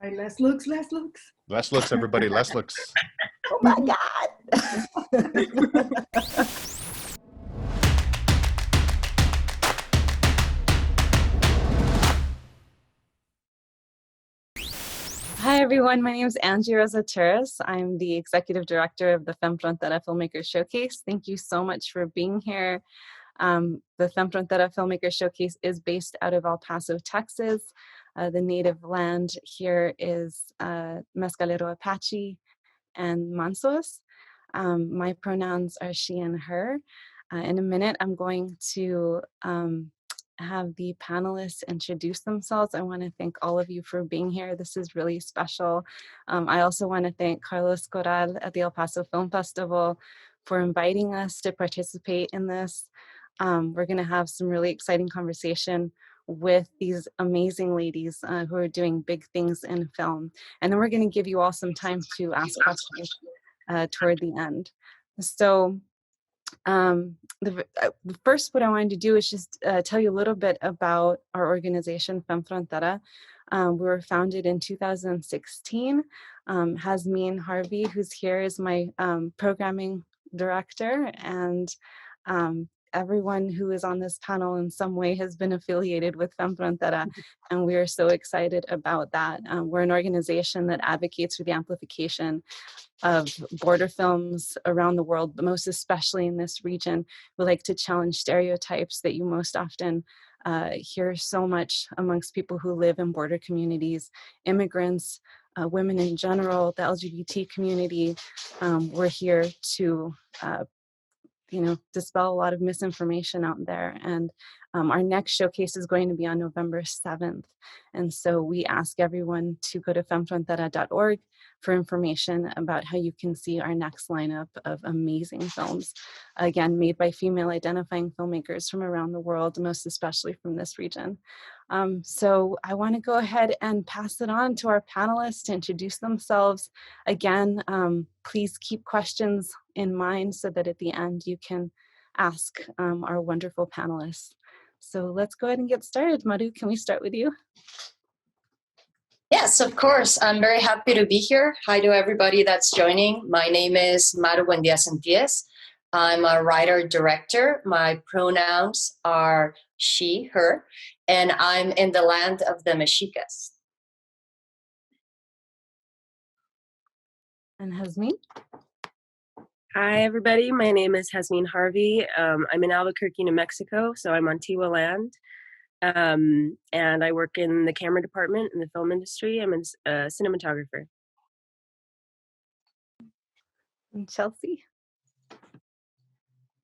Right, less looks, less looks. Less looks, everybody, less looks. Oh my God. Hi, everyone. My name is Angie Rozaturis. I'm the executive director of the Femme Frontera Filmmakers Showcase. Thank you so much for being here. The Femme Frontera Filmmakers Showcase is based out of El Paso, Texas. The native land here is Mescalero Apache and Mansos. My pronouns are she and her. In a minute, I'm going to have the panelists introduce themselves. I want to thank all of you for being here. This is really special. I also want to thank Carlos Corral at the El Paso Film Festival for inviting us to participate in this. We're going to have some really exciting conversation with these amazing ladies who are doing big things in film. And then we're going to give you all some time to ask questions toward the end. So first, what I wanted to do is just tell you a little bit about our organization, Femme Frontera. We were founded in 2016. Jazmin Harvey, who's here, is my programming director, and everyone who is on this panel in some way has been affiliated with Femme Frontera, and we are so excited about that. We're an organization that advocates for the amplification of border films around the world, but most especially in this region. We like to challenge stereotypes that you most often hear so much amongst people who live in border communities, immigrants, women in general, the LGBT community. We're here to dispel a lot of misinformation out there. And our next showcase is going to be on November 7th. And so we ask everyone to go to femmefrontera.org for information about how you can see our next lineup of amazing films, again, made by female identifying filmmakers from around the world, most especially from this region. So I want to go ahead and pass it on to our panelists to introduce themselves. Again, please keep questions in mind so that at the end you can ask our wonderful panelists. So let's go ahead and get started. Maru, can we start with you? Yes, of course. I'm very happy to be here. Hi to everybody that's joining. My name is Maru Buendia-Senties. I'm a writer-director. My pronouns are she, her, and I'm in the land of the Mexicas. And Jazmin? Hi, everybody. My name is Jazmin Harvey. I'm in Albuquerque, New Mexico, so I'm on Tiwa land. And I work in the camera department in the film industry. I'm a cinematographer. And Chelsea?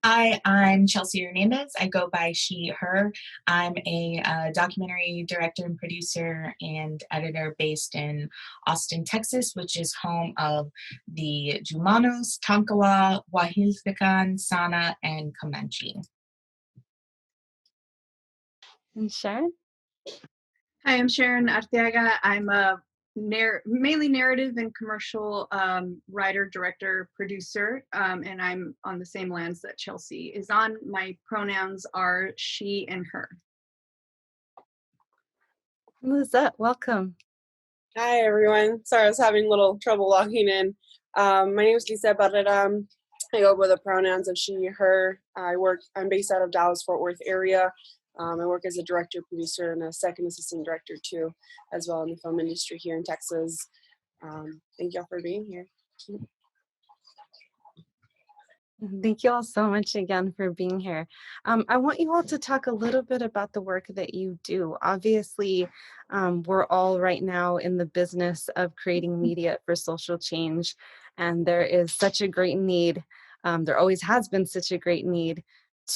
Hi, I'm Chelsea Hernandez. I go by she, her. I'm a documentary director and producer and editor based in Austin, Texas, which is home of the Jumanos, Tonkawa, Wahilfican, Sana, and Comanche. And Sharon? Hi, I'm Sharon Artega. I'm a mainly narrative and commercial writer, director, producer, and I'm on the same lands that Chelsea is on. My pronouns are she and her. Lizette, welcome. Hi, everyone. Sorry, I was having a little trouble logging in. My name is Lizette Barrera. I go by the pronouns of she, her. I'm based out of Dallas-Fort Worth area. I work as a director, producer, and a second assistant director too, as well in the film industry here in Texas. Thank y'all for being here. Thank you all so much again for being here. I want you all to talk a little bit about the work that you do. Obviously, we're all right now in the business of creating media for social change, and there is such a great need. There always has been such a great need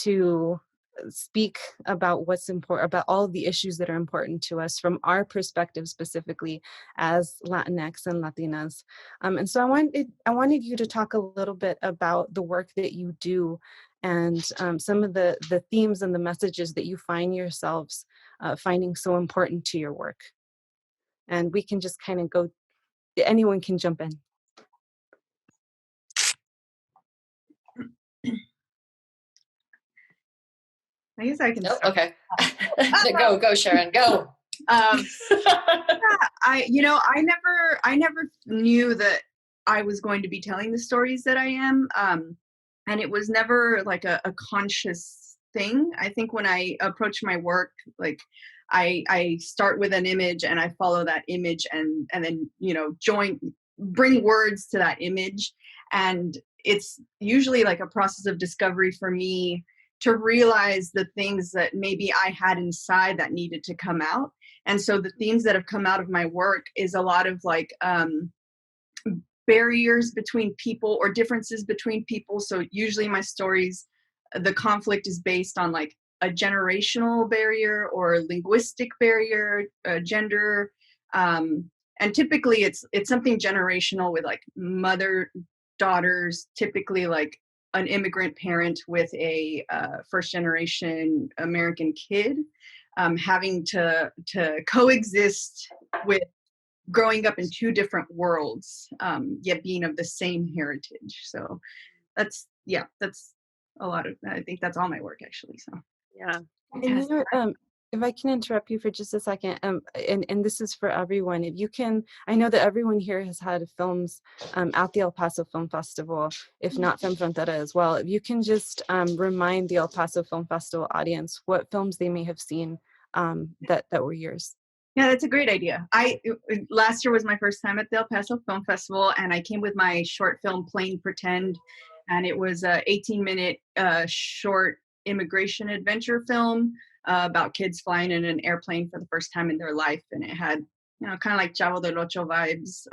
to speak about what's important, about all of the issues that are important to us from our perspective specifically as Latinx and Latinas. And so I wanted you to talk a little bit about the work that you do and some of the themes and the messages that you find yourselves finding so important to your work. And we can just kind of go, anyone can jump in. I guess I can Nope, start. okay. Go, Sharon, go. I never knew that I was going to be telling the stories that I am. And it was never like a conscious thing. I think when I approach my work, like I start with an image and I follow that image and then, bring words to that image. And it's usually like a process of discovery for me to realize the things that maybe I had inside that needed to come out. And so the themes that have come out of my work is a lot of like barriers between people or differences between people. So usually my stories, the conflict is based on like a generational barrier or linguistic barrier, gender. And typically it's something generational with like mother, daughters, typically like an immigrant parent with a first generation American kid, having to coexist with growing up in two different worlds, yet being of the same heritage. So that's a lot of, I think that's all my work actually. So Yeah. And if I can interrupt you for just a second, and this is for everyone, if you can, I know that everyone here has had films at the El Paso Film Festival, if not Femme Frontera as well. If you can just remind the El Paso Film Festival audience what films they may have seen that were yours. Yeah, that's a great idea. Last year was my first time at the El Paso Film Festival, and I came with my short film Plain Pretend, and it was a 18-minute short immigration adventure film about kids flying in an airplane for the first time in their life, and it had kind of like Chavo del Ocho vibes,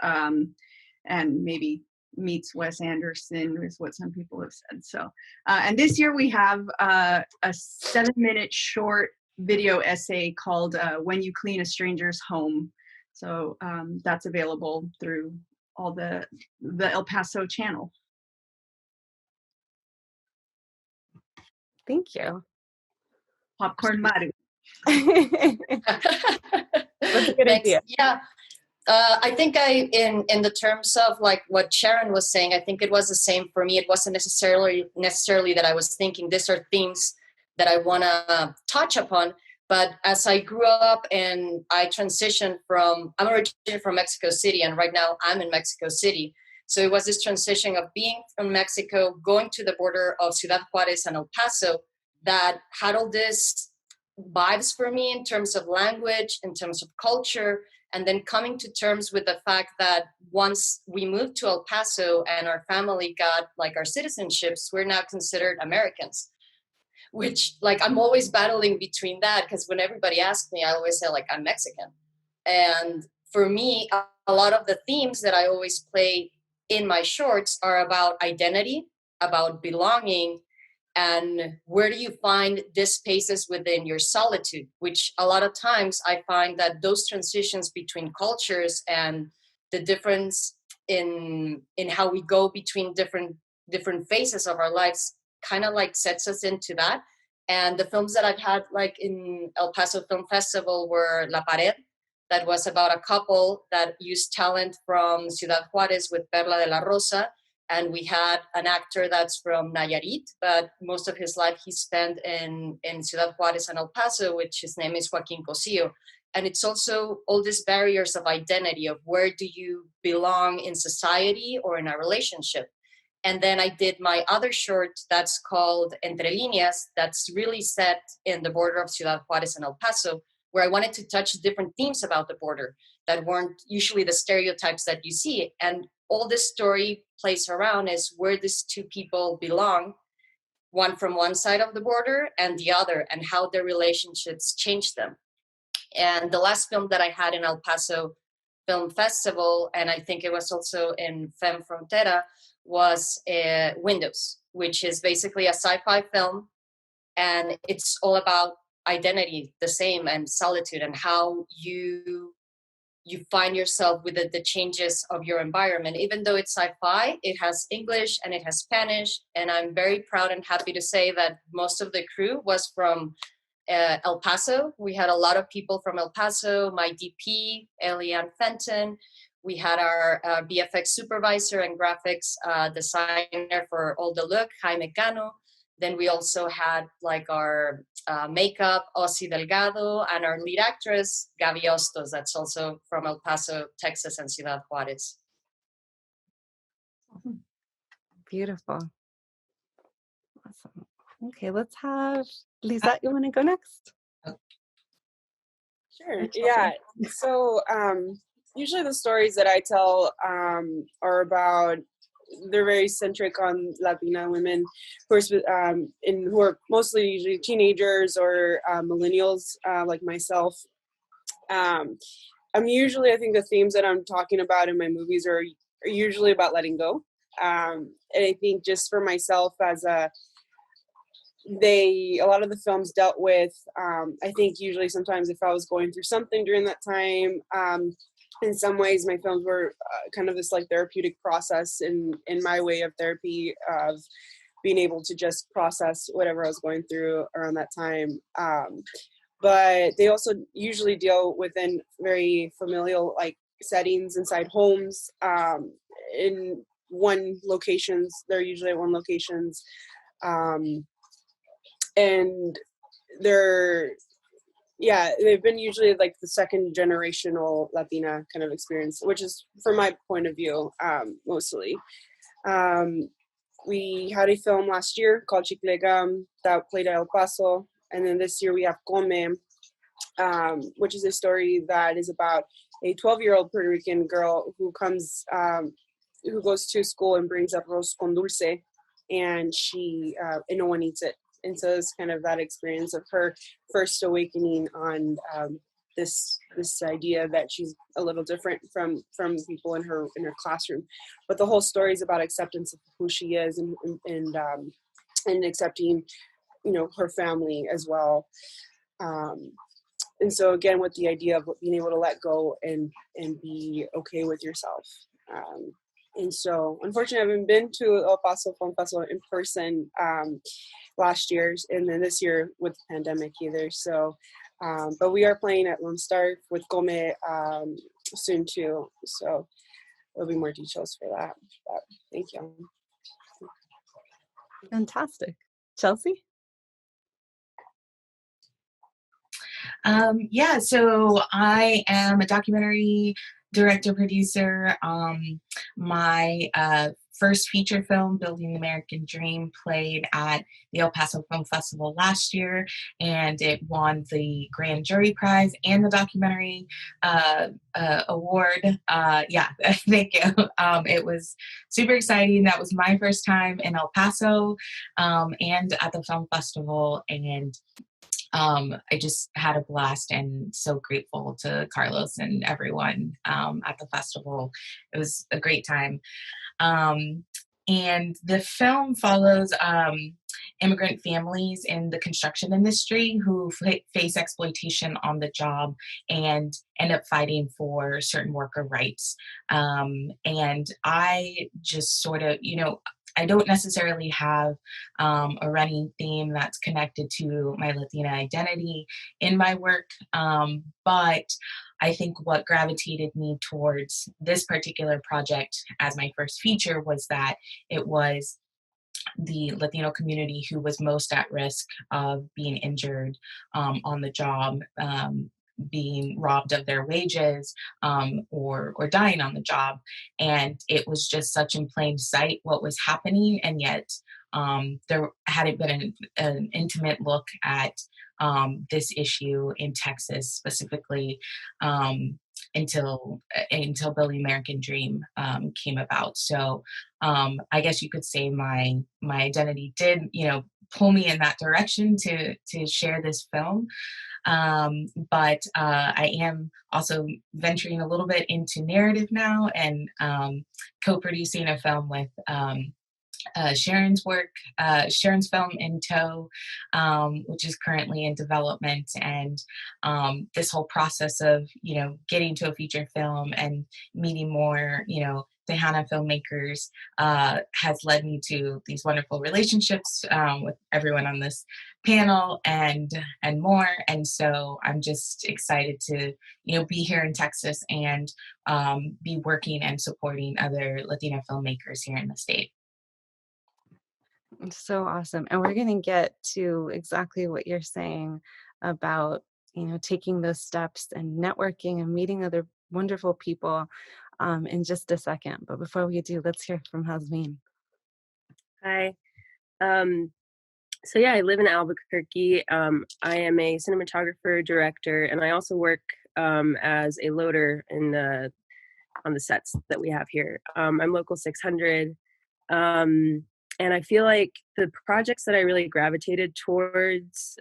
and maybe meets Wes Anderson is what some people have said. So, and this year we have a 7-minute short video essay called When You Clean a Stranger's Home. So that's available through all the El Paso channel. Thank you. Popcorn Maru. That's a good idea. Yeah. I think in the terms of like what Sharon was saying, I think it was the same for me. It wasn't necessarily that I was thinking these are themes that I want to touch upon. But as I grew up and I transitioned I'm originally from Mexico City, and right now I'm in Mexico City. So it was this transition of being from Mexico, going to the border of Ciudad Juarez and El Paso that had all this vibes for me in terms of language, in terms of culture, and then coming to terms with the fact that once we moved to El Paso and our family got like our citizenships, we're now considered Americans, which like I'm always battling between that, because when everybody asks me, I always say like I'm Mexican. And for me, a lot of the themes that I always play in my shorts are about identity, about belonging, and where do you find these spaces within your solitude, which a lot of times I find that those transitions between cultures and the difference in how we go between different phases of our lives kind of like sets us into that. And the films that I've had like in El Paso Film Festival were La Pared, that was about a couple that used talent from Ciudad Juarez with Perla de la Rosa. And we had an actor that's from Nayarit, but most of his life he spent in Ciudad Juarez and El Paso, which his name is Joaquin Cosio. And it's also all these barriers of identity, of where do you belong in society or in a relationship. And then I did my other short that's called Entrelines, that's really set in the border of Ciudad Juarez and El Paso, where I wanted to touch different themes about the border that weren't usually the stereotypes that you see. And all this story plays around is where these two people belong, one from one side of the border and the other, and how their relationships change them. And the last film that I had in El Paso Film Festival, and I think it was also in Femme Frontera, was Windows, which is basically a sci-fi film. And it's all about identity, the same, and solitude, and how you find yourself with the changes of your environment. Even though it's sci-fi, it has English and it has Spanish. And I'm very proud and happy to say that most of the crew was from El Paso. We had a lot of people from El Paso, my DP, Eliane Fenton. We had our VFX supervisor and graphics designer for all the look, Jaime Cano. Then we also had like our makeup, Ossie Delgado, and our lead actress, Gaby Ostos, that's also from El Paso, Texas, and Ciudad Juarez. Beautiful. Awesome. Okay, let's have Lizette. You want to go next? Sure. Yeah. So usually the stories that I tell are about, they're very centric on Latina women who are mostly usually teenagers or millennials like myself. I think the themes that I'm talking about in my movies are usually about letting go. And I think just for myself a lot of the films dealt with, I think usually sometimes if I was going through something during that time, in some ways my films were kind of this like therapeutic process in my way of therapy of being able to just process whatever I was going through around that time. But they also usually deal within very familial like settings inside homes, in one locations. They're usually at one locations. And they've been usually like the second generational Latina kind of experience, which is from my point of view, mostly. We had a film last year called Chicle that played at El Paso, and then this year we have Come, which is a story that is about a 12-year-old Puerto Rican girl who goes to school and brings up arroz con dulce, and and no one eats it. And so it's kind of that experience of her first awakening on this idea that she's a little different from people in her classroom. But the whole story is about acceptance of who she is and accepting, her family as well. And so again, with the idea of being able to let go and be okay with yourself. And so, unfortunately, I haven't been to El Paso Film Festival in person last year, and then this year with the pandemic either. So, but we are playing at Lone Star with Come soon too. So there'll be more details for that. But thank you. Fantastic. Chelsea? So I am a documentary director, producer. My first feature film, Building the American Dream, played at the El Paso Film Festival last year, and it won the Grand Jury Prize and the documentary award. Thank you. It was super exciting. That was my first time in El Paso and at the film festival, and I just had a blast and so grateful to Carlos and everyone at the festival. It was a great time. And the film follows immigrant families in the construction industry who face exploitation on the job and end up fighting for certain worker rights. And I just sort of, I don't necessarily have a running theme that's connected to my Latina identity in my work, but I think what gravitated me towards this particular project as my first feature was that it was the Latino community who was most at risk of being injured on the job, being robbed of their wages, or dying on the job. And it was just such in plain sight what was happening, and yet there hadn't been an intimate look at this issue in Texas specifically until Building American Dream came about. So I guess you could say my identity did, pull me in that direction to share this film. But I am also venturing a little bit into narrative now and co-producing a film with Sharon's work, Sharon's film In Tow, which is currently in development. And this whole process of, getting to a feature film and meeting more, Tejana filmmakers has led me to these wonderful relationships with everyone on this panel and more. And so I'm just excited to, be here in Texas and be working and supporting other Latina filmmakers here in the state. So awesome. And we're going to get to exactly what you're saying about, taking those steps and networking and meeting other wonderful people in just a second. But before we do, let's hear from Jazmin. Hi. So yeah, I live in Albuquerque. I am a cinematographer, director, and I also work as a loader on the sets that we have here. I'm local 600. And I feel like the projects that I really gravitated towards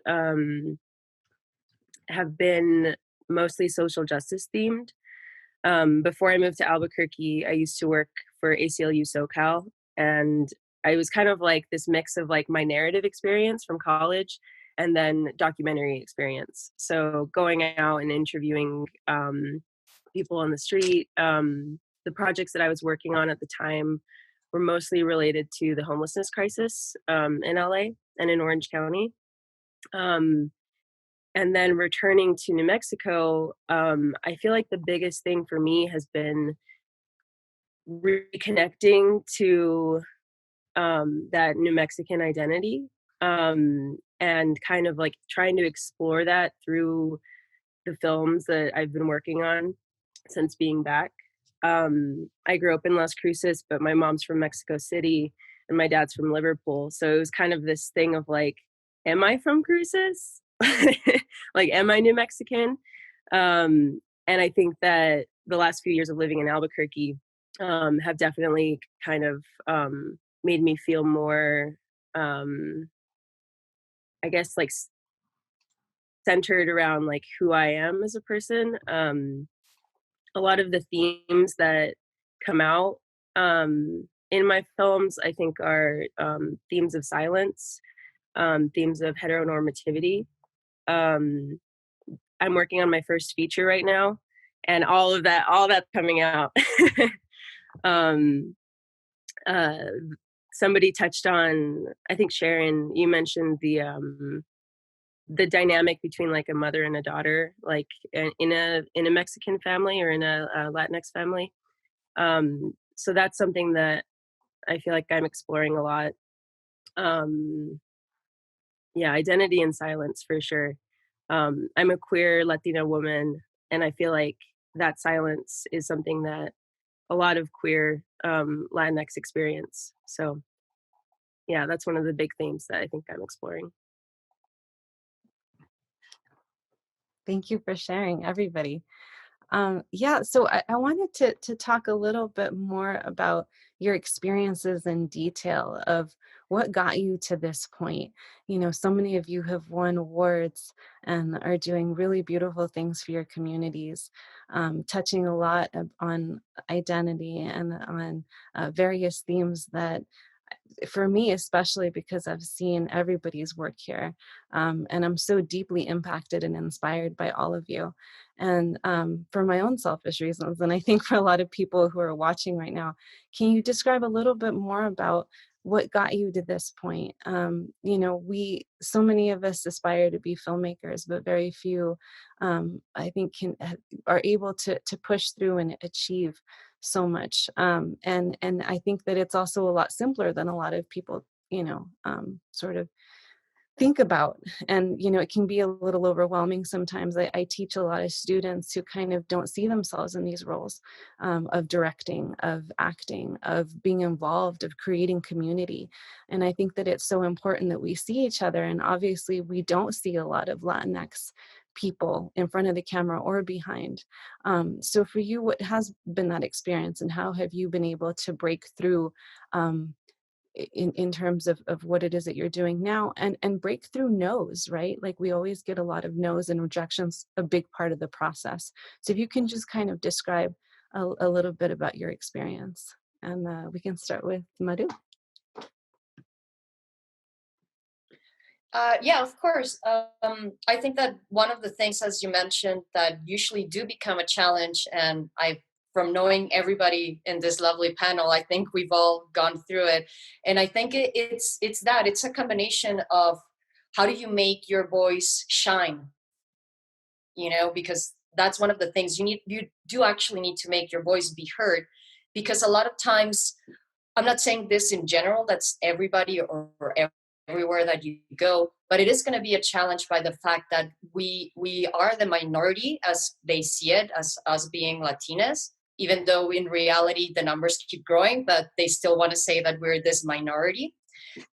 have been mostly social justice themed. Before I moved to Albuquerque, I used to work for ACLU SoCal, and I was kind of like this mix of like my narrative experience from college and then documentary experience. So going out and interviewing people on the street. The projects that I was working on at the time were mostly related to the homelessness crisis in LA and in Orange County. And then returning to New Mexico, I feel like the biggest thing for me has been reconnecting to that New Mexican identity, and kind of like trying to explore that through the films that I've been working on since being back. I grew up in Las Cruces, but my mom's from Mexico City and my dad's from Liverpool. So it was kind of this thing of like, am I from Cruces? Like, am I New Mexican? And I think that the last few years of living in Albuquerque have definitely kind of made me feel more, I guess, like centered around like who I am as a person. A lot of the themes that come out in my films, I think, are themes of silence, themes of heteronormativity. I'm working on my first feature right now, and all that's coming out. Somebody touched on, I think Sharon, you mentioned the dynamic between like a mother and a daughter, like in a Mexican family or in a Latinx family. So that's something that I feel like I'm exploring a lot. Yeah, identity and silence for sure. I'm a queer Latina woman, and I feel like that silence is something that a lot of queer Latinx experience. So yeah, that's one of the big themes that I think I'm exploring. Thank you for sharing, everybody. Yeah, so I wanted to talk a little bit more about your experiences in detail of what got you to this point. So many of you have won awards and are doing really beautiful things for your communities, touching a lot on identity and on various themes that, for me, especially because I've seen everybody's work here, and I'm so deeply impacted and inspired by all of you. And for my own selfish reasons, and I think for a lot of people who are watching right now, can you describe a little bit more about what got you to this point? So many of us aspire to be filmmakers, but very few, I think, are able to push through and achieve so much. And I think that it's also a lot simpler than a lot of people, sort of think about. And, it can be a little overwhelming sometimes. I teach a lot of students who kind of don't see themselves in these roles of directing, of acting, of being involved, of creating community. And I think that it's so important that we see each other. And obviously we don't see a lot of Latinx people in front of the camera or behind. So for you, what has been that experience, and how have you been able to break through in terms of what it is that you're doing now, and break through no's, right? Like, we always get a lot of no's, and rejections a big part of the process. So if you can just kind of describe a little bit about your experience, and we can start with Maru. Yeah, of course. I think that one of the things, as you mentioned, that usually do become a challenge, and from knowing everybody in this lovely panel, I think we've all gone through it. And I think it's a combination of how do you make your voice shine, because that's one of the things you do actually need to make your voice be heard, because a lot of times I'm not saying this in general, that's everybody or everywhere that you go, but it is going to be a challenge by the fact that we are the minority as they see it, as us being Latinas, even though in reality the numbers keep growing, but they still want to say that we're this minority.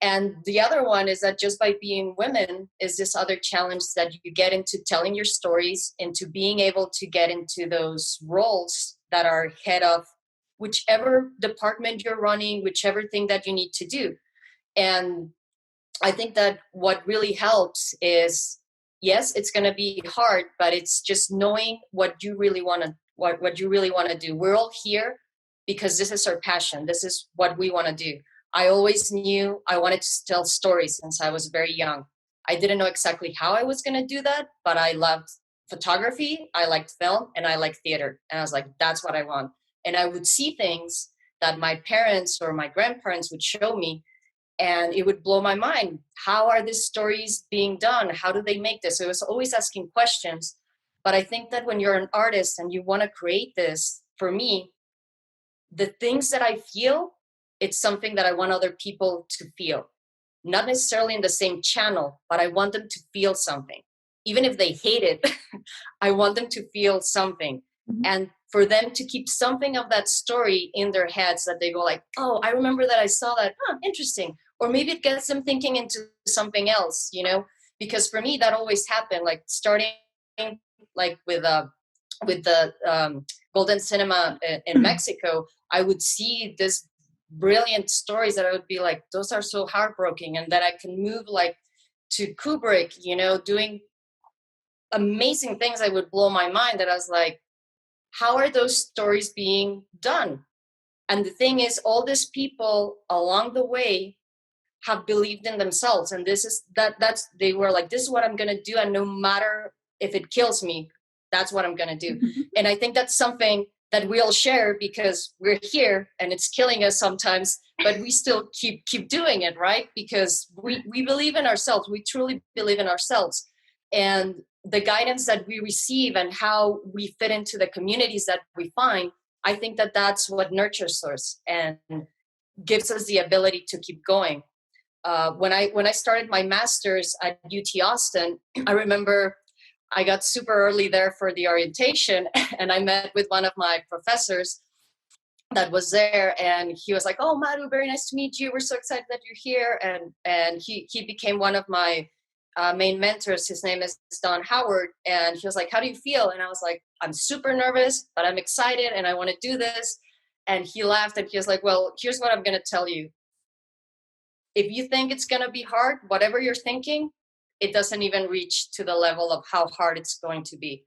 And the other one is that just by being women is this other challenge that you get into telling your stories, into being able to get into those roles that are head of whichever department you're running, whichever thing that you need to do. And I think that what really helps is, yes, it's going to be hard, but it's just knowing what you really want to, what you really want to do. We're all here because this is our passion. This is what we want to do. I always knew I wanted to tell stories since I was very young. I didn't know exactly how I was going to do that, but I loved photography, I liked film, and I liked theater. And I was like, that's what I want. And I would see things that my parents or my grandparents would show me, and it would blow my mind. How are these stories being done? How do they make this? So I was always asking questions. But I think that when you're an artist and you want to create this, for me, the things that I feel, it's something that I want other people to feel. Not necessarily in the same channel, but I want them to feel something. Even if they hate it, I want them to feel something. Mm-hmm. And for them to keep something of that story in their heads, that they go like, oh, I remember that I saw that, interesting. Or maybe it gets them thinking into something else, you know? Because for me, that always happened, like starting like with the Golden Cinema in Mexico, I would see this brilliant stories that I would be like, those are so heartbreaking. And that I can move like to Kubrick, you know, doing amazing things that would blow my mind, that I was like, how are those stories being done? And the thing is, all these people along the way have believed in themselves. And this is they were like, this is what I'm going to do. And no matter if it kills me, that's what I'm going to do. Mm-hmm. And I think that's something that we all share, because we're here and it's killing us sometimes, but we still keep doing it, right? Because we believe in ourselves. We truly believe in ourselves. And the guidance that we receive and how we fit into the communities that we find, I think that that's what nurtures us and gives us the ability to keep going. When I started my master's at UT Austin, I remember I got super early there for the orientation, and I met with one of my professors that was there, and he was like, oh, Maru, very nice to meet you. We're so excited that you're here. And he became one of my main mentors. His name is Don Howard. And he was like, how do you feel? And I was like, I'm super nervous, but I'm excited and I want to do this. And he laughed and he was like, well, here's what I'm going to tell you. If you think it's going to be hard, whatever you're thinking, it doesn't even reach to the level of how hard it's going to be.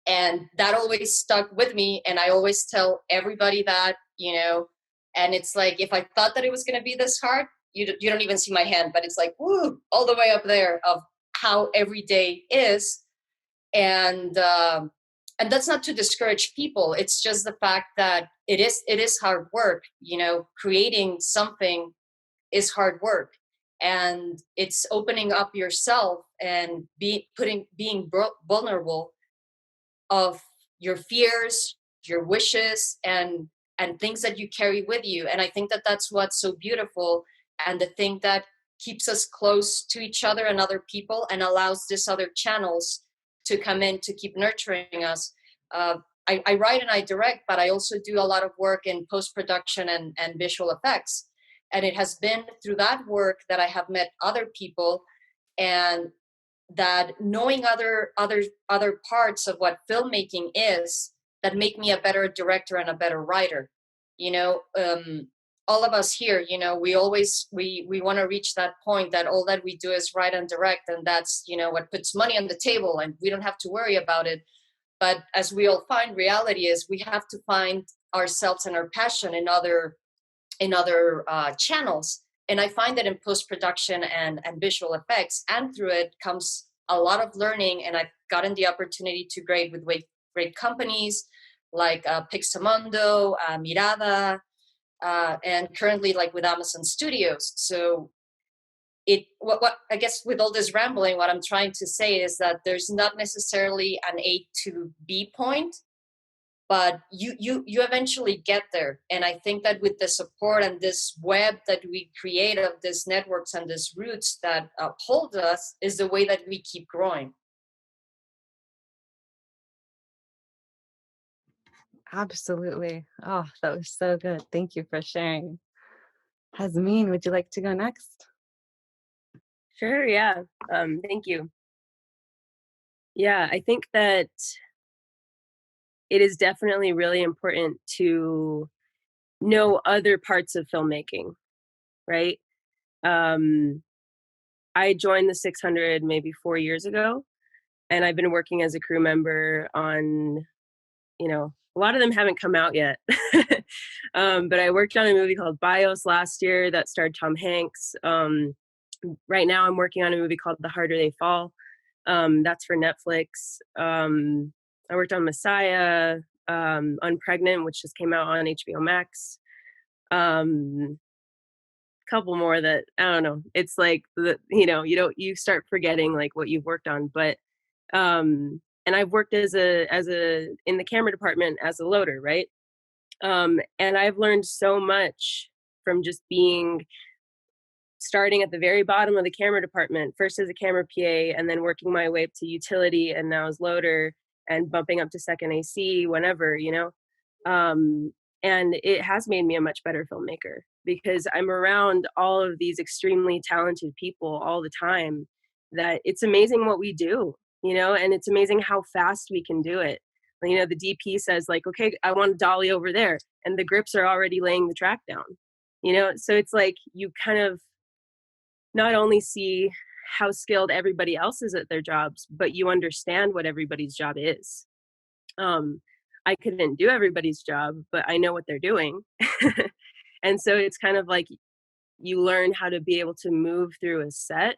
And that always stuck with me. And I always tell everybody that, you know, and it's like, if I thought that it was going to be this hard, you don't even see my hand, but it's like, woo, all the way up there of how every day is. And that's not to discourage people. It's just the fact that it is hard work, you know, creating something is hard work. And it's opening up yourself and being vulnerable of your fears, your wishes, and things that you carry with you. And I think that that's what's so beautiful, and the thing that keeps us close to each other and other people, and allows these other channels to come in to keep nurturing us. I write and I direct, but I also do a lot of work in post-production and visual effects. And it has been through that work that I have met other people, and that knowing other parts of what filmmaking is, that make me a better director and a better writer. You know, all of us here, you know, we always we want to reach that point that all that we do is write and direct, and that's, you know, what puts money on the table, and we don't have to worry about it. But as we all find, reality is we have to find ourselves and our passion in other channels. And I find that in post-production and visual effects, and through it comes a lot of learning. And I've gotten the opportunity to grade with great companies like Pixamundo, Mirada, and currently like with Amazon Studios. So what I guess with all this rambling, what I'm trying to say is that there's not necessarily an A to B point. but you eventually get there. And I think that with the support and this web that we create of these networks and these roots that uphold us is the way that we keep growing. Absolutely. Oh, that was so good. Thank you for sharing. Jazmin, would you like to go next? Sure, yeah. Thank you. Yeah, I think that it is definitely really important to know other parts of filmmaking, right? I joined the 600 maybe 4 years ago, and I've been working as a crew member on, a lot of them haven't come out yet. But I worked on a movie called Bios last year that starred Tom Hanks. Right now I'm working on a movie called The Harder They Fall. That's for Netflix. I worked on Messiah, Unpregnant, which just came out on HBO Max. Couple more that I don't know. It's like you start forgetting like what you've worked on, but and I've worked as a in the camera department as a loader, right? And I've learned so much from just starting at the very bottom of the camera department, first as a camera PA, and then working my way up to utility, and now as loader, and bumping up to second AC whenever, and it has made me a much better filmmaker because I'm around all of these extremely talented people all the time, that it's amazing what we do, and it's amazing how fast we can do it. The DP says like, okay, I want a dolly over there, and the grips are already laying the track down, so it's like you kind of not only see how skilled everybody else is at their jobs, but you understand what everybody's job is. I couldn't do everybody's job, but I know what they're doing. And so it's kind of like you learn how to be able to move through a set.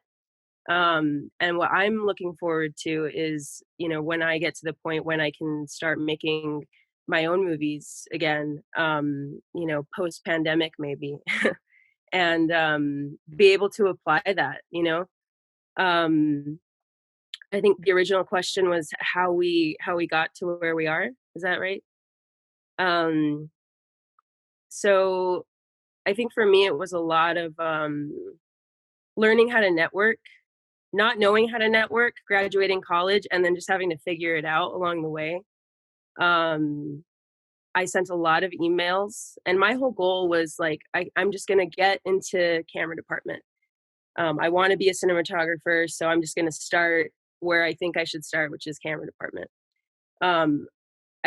And what I'm looking forward to is, when I get to the point when I can start making my own movies again, post-pandemic maybe, and be able to apply that, I think the original question was how we got to where we are. Is that right? So I think for me, it was a lot of learning how to network, not knowing how to network, graduating college, and then just having to figure it out along the way. I sent a lot of emails, and my whole goal was like, I'm just going to get into camera department. I want to be a cinematographer, so I'm just going to start where I think I should start, which is camera department. I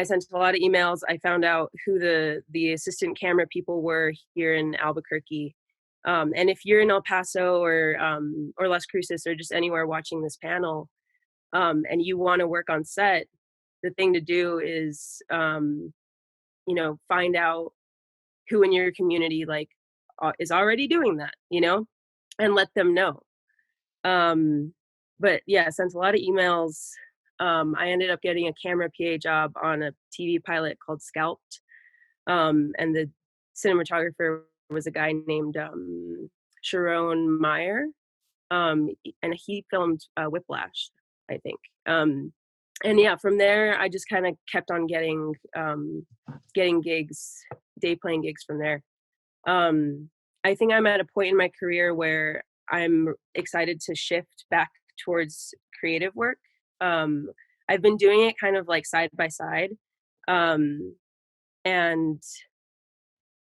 sent a lot of emails. I found out who the assistant camera people were here in Albuquerque. And if you're in El Paso or Las Cruces or just anywhere watching this panel, and you want to work on set, the thing to do is, find out who in your community is already doing that, and let them know. But yeah, I sent a lot of emails. I ended up getting a camera PA job on a TV pilot called Scalped. And the cinematographer was a guy named Sharon Meyer. And he filmed Whiplash, I think. And yeah, from there, I just kind of kept on getting gigs, day playing gigs from there. I think I'm at a point in my career where I'm excited to shift back towards creative work. I've been doing it kind of like side by side. And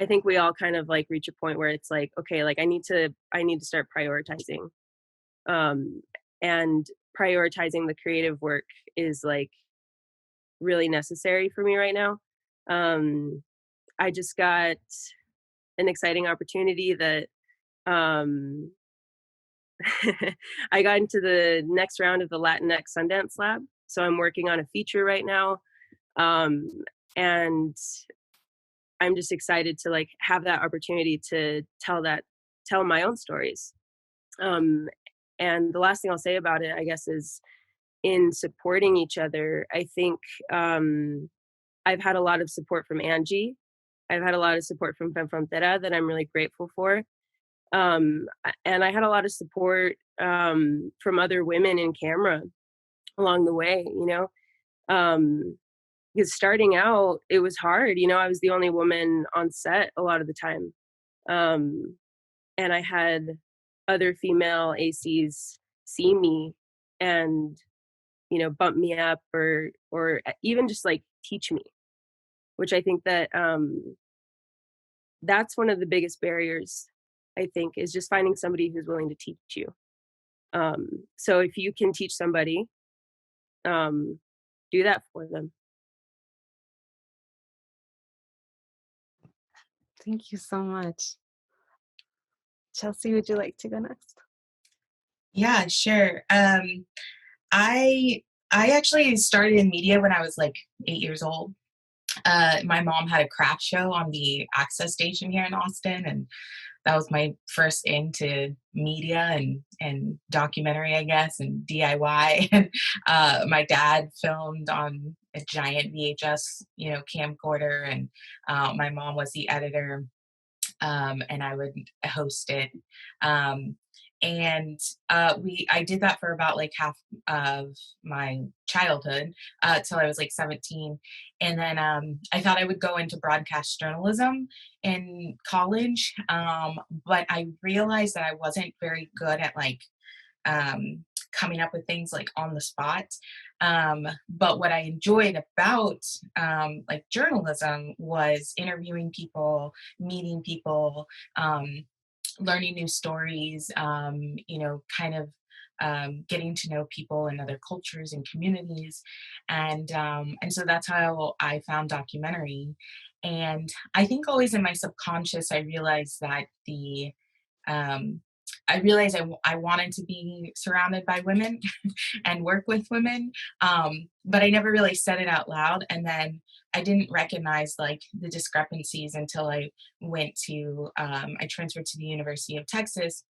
I think we all kind of like reach a point where it's like, okay, like I need to start prioritizing. And prioritizing the creative work is like really necessary for me right now. I just got an exciting opportunity that I got into the next round of the Latinx Sundance Lab. So I'm working on a feature right now. And I'm just excited to like have that opportunity to tell my own stories. And the last thing I'll say about it, I guess, is in supporting each other. I think I've had a lot of support from Angie. I've had a lot of support from Frontera that I'm really grateful for. And I had a lot of support from other women in camera along the way, because starting out, it was hard. You know, I was the only woman on set a lot of the time. And I had other female ACs see me and, you know, bump me up or even just like teach me, which I think that that's one of the biggest barriers, I think, is just finding somebody who's willing to teach you. So if you can teach somebody, do that for them. Thank you so much. Chelsea, would you like to go next? Yeah, sure. I actually started in media when I was like 8 years old. My mom had a craft show on the Access station here in Austin, and that was my first into media and documentary, I guess, and DIY. And my dad filmed on a giant VHS, camcorder, and my mom was the editor, and I would host it. I did that for about like half of my childhood, till I was like 17. And then I thought I would go into broadcast journalism in college, but I realized that I wasn't very good at like coming up with things like on the spot. But what I enjoyed about like journalism was interviewing people, meeting people, learning new stories, kind of getting to know people in other cultures and communities. And so that's how I found documentary. And I think always in my subconscious, I realized that I wanted to be surrounded by women and work with women, but I never really said it out loud. And then I didn't recognize like the discrepancies until I I transferred to the University of Texas,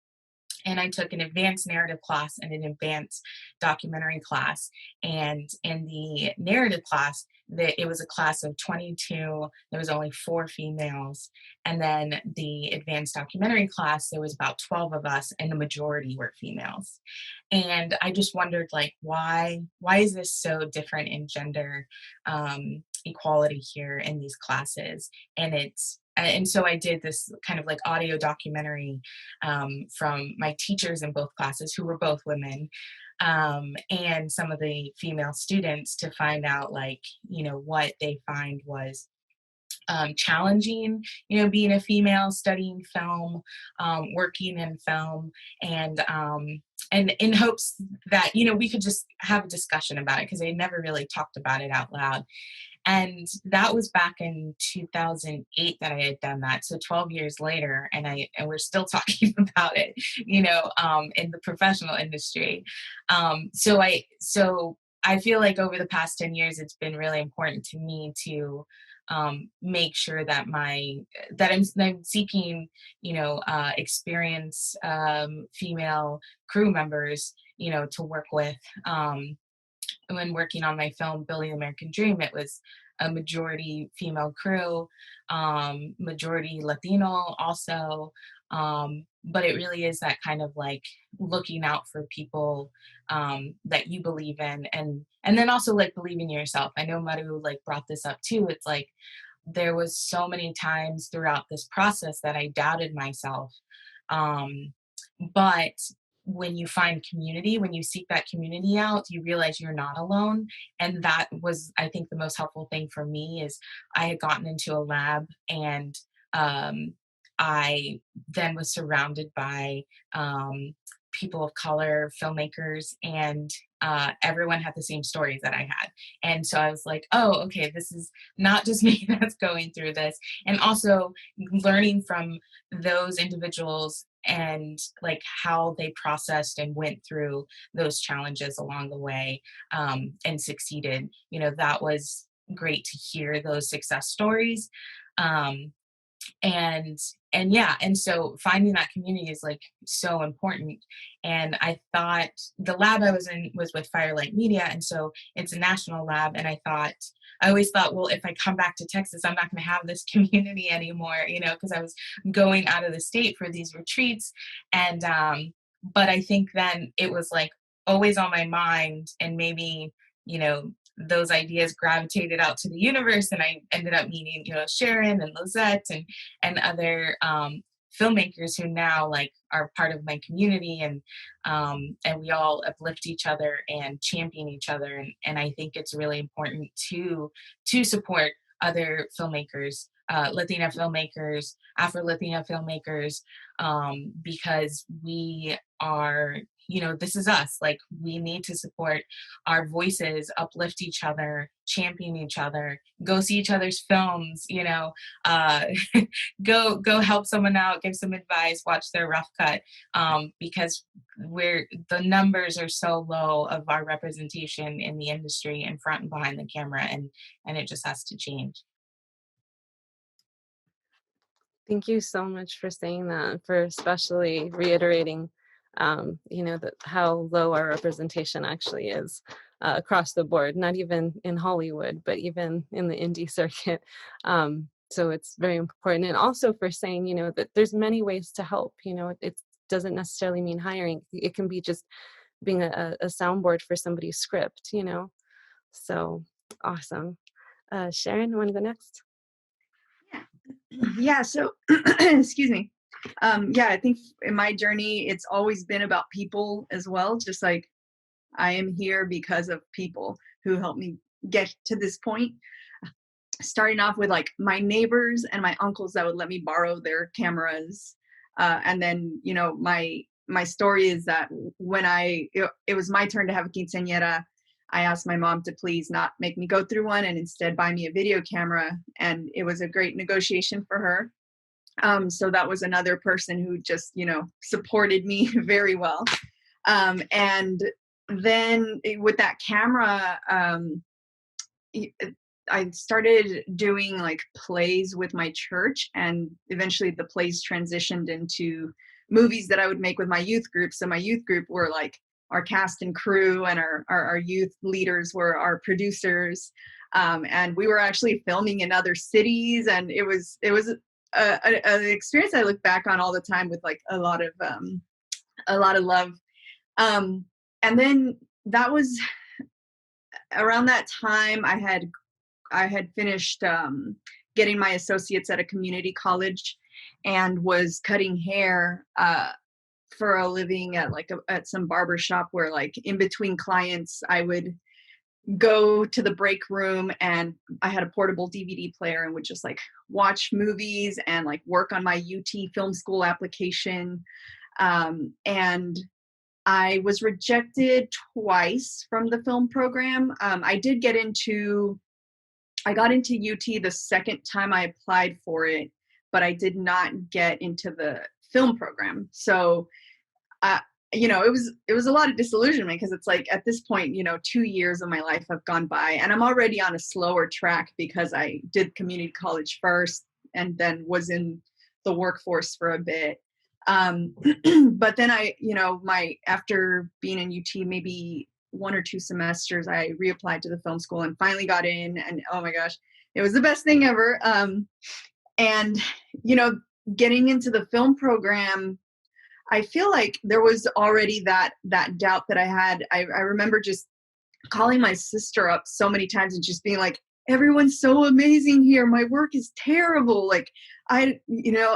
and I took an advanced narrative class and an advanced documentary class. And in the narrative class, it was a class of 22. There was only 4 females. And then the advanced documentary class, there was about 12 of us, and the majority were females. And I just wondered, like, why is this so different in gender equality here in these classes? And so I did this kind of like audio documentary from my teachers in both classes, who were both women, and some of the female students, to find out like, what they find was challenging, being a female studying film, working in film, and in hopes that, we could just have a discussion about it, because they never really talked about it out loud. And that was back in 2008 that I had done that. So 12 years later, and we're still talking about it, in the professional industry. So I feel like over the past 10 years, it's been really important to me to make sure that I'm seeking, experienced female crew members, to work with. When working on my film Building the American Dream, it was a majority female crew, majority Latino also, but it really is that kind of like looking out for people that you believe in, and then also like believing in yourself. I know Maru like brought this up too. It's like there was so many times throughout this process that I doubted myself, but when you find community, when you seek that community out, you realize you're not alone. And that was, I think, the most helpful thing for me. Is I had gotten into a lab, and I then was surrounded by people of color, filmmakers, and everyone had the same stories that I had. And so I was like, oh, okay, this is not just me that's going through this. And also learning from those individuals and like how they processed and went through those challenges along the way, and succeeded. That was great to hear those success stories. And so finding that community is like so important. And I thought the lab I was in was with Firelight Media, and so it's a national lab. And I always thought, well, if I come back to Texas, I'm not going to have this community anymore, because I was going out of the state for these retreats. And but I think then it was like always on my mind, and maybe those ideas gravitated out to the universe, and I ended up meeting, Sharon and Lizette and other filmmakers who now like are part of my community, and we all uplift each other and champion each other, and I think it's really important to support other filmmakers, Latina filmmakers, Afro-Latina filmmakers, because we are, this is us. Like, we need to support our voices, uplift each other, champion each other, go see each other's films, go help someone out, give some advice, watch their rough cut, because the numbers are so low of our representation in the industry, in front and behind the camera, and it just has to change. Thank you so much for saying that, for especially reiterating, that how low our representation actually is across the board, not even in Hollywood, but even in the indie circuit. So it's very important. And also for saying, that there's many ways to help. It doesn't necessarily mean hiring. It can be just being a soundboard for somebody's script, So awesome. Sharon, you want to go next? Yeah, so excuse me. I think in my journey, it's always been about people as well. Just like, I am here because of people who helped me get to this point. Starting off with like my neighbors and my uncles that would let me borrow their cameras. And then, my story is that when it was my turn to have a quinceañera, I asked my mom to please not make me go through one and instead buy me a video camera. And it was a great negotiation for her. So that was another person who just, supported me very well. And then with that camera, I started doing like plays with my church, and eventually the plays transitioned into movies that I would make with my youth group. So my youth group were like our cast and crew, and our youth leaders were our producers. And we were actually filming in other cities, and it was an experience I look back on all the time with like a lot of love. And then that was around that time I had finished getting my associates at a community college, and was cutting hair for a living at some barber shop, where like in between clients I would go to the break room, and I had a portable DVD player and would just like watch movies and like work on my UT film school application. And I was rejected twice from the film program. I got into UT the second time I applied for it, but I did not get into the film program. So, it was a lot of disillusionment, because it's like at this point, 2 years of my life have gone by, and I'm already on a slower track because I did community college first and then was in the workforce for a bit. But then after being in UT, maybe 1 or 2 semesters, I reapplied to the film school and finally got in, and oh my gosh, it was the best thing ever. And getting into the film program, I feel like there was already that doubt that I had. I remember just calling my sister up so many times and just being like, everyone's so amazing here. My work is terrible. Like,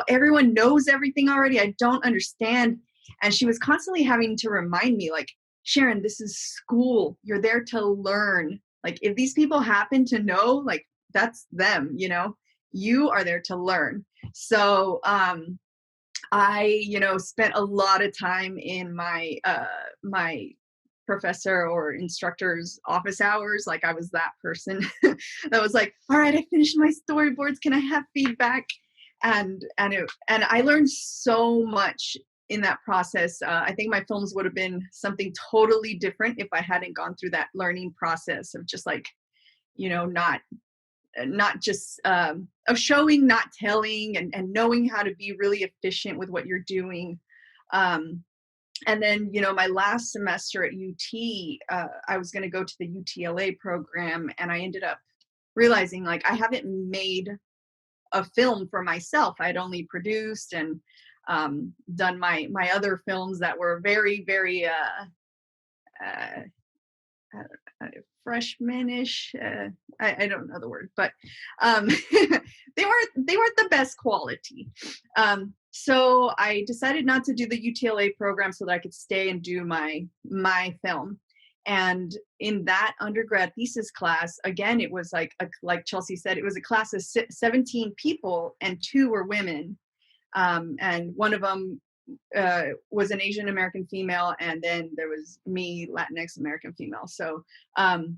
everyone knows everything already. I don't understand. And she was constantly having to remind me, like, Sharon, this is school. You're there to learn. Like, if these people happen to know, like, that's them, you are there to learn. So, I, spent a lot of time in my my professor or instructor's office hours. Like, I was that person that was like, all right, I finished my storyboards. Can I have feedback? And I learned so much in that process. I think my films would have been something totally different if I hadn't gone through that learning process of just like, not just of showing, not telling, and knowing how to be really efficient with what you're doing. And then, my last semester at UT, I was going to go to the UTLA program, and I ended up realizing like I haven't made a film for myself. I'd only produced and done my other films that were very, very freshmanish. I don't know the word, but they weren't the best quality. So I decided not to do the UTLA program so that I could stay and do my film. And in that undergrad thesis class, again, it was like Chelsea said, it was a class of 17 people and 2 were women. And one of them was an Asian American female, and then there was me, Latinx American female. So, and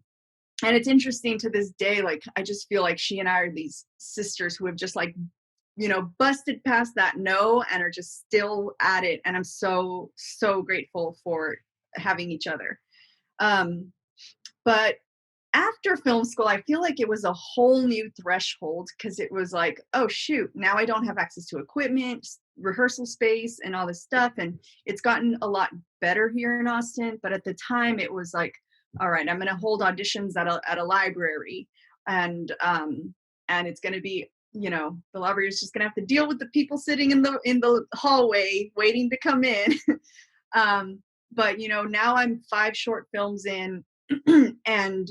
it's interesting to this day, like, I just feel like she and I are these sisters who have just like, you know, busted past that no and are just still at it. And I'm so, so grateful for having each other. But after film school, I feel like it was a whole new threshold, because it was like, oh shoot, now I don't have access to equipment, rehearsal space, and all this stuff. And it's gotten a lot better here in Austin. But at the time, it was like, all right, I'm going to hold auditions at a library, and it's going to be, you know, the library is just going to have to deal with the people sitting in the hallway waiting to come in. But you know, now I'm 5 short films in, and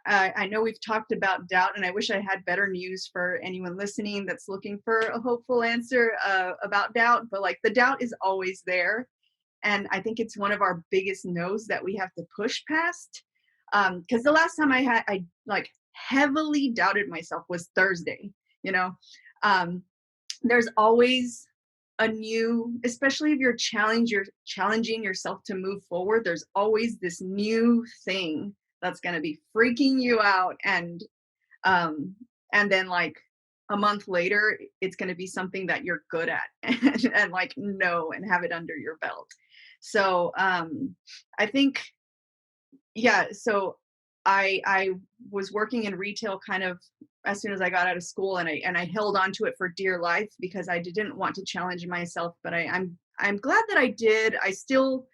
I know we've talked about doubt, and I wish I had better news for anyone listening that's looking for a hopeful answer about doubt. But like, the doubt is always there, and I think it's one of our biggest no's that we have to push past. Because the last time I like heavily doubted myself was Thursday. You know, there's always a new, especially if you're challenging yourself to move forward. There's always this new thing that's going to be freaking you out, and then like a month later, it's going to be something that you're good at and like know and have it under your belt. So I think, yeah. So I was working in retail kind of as soon as I got out of school, and I held on to it for dear life because I didn't want to challenge myself. But I'm glad that I did. I still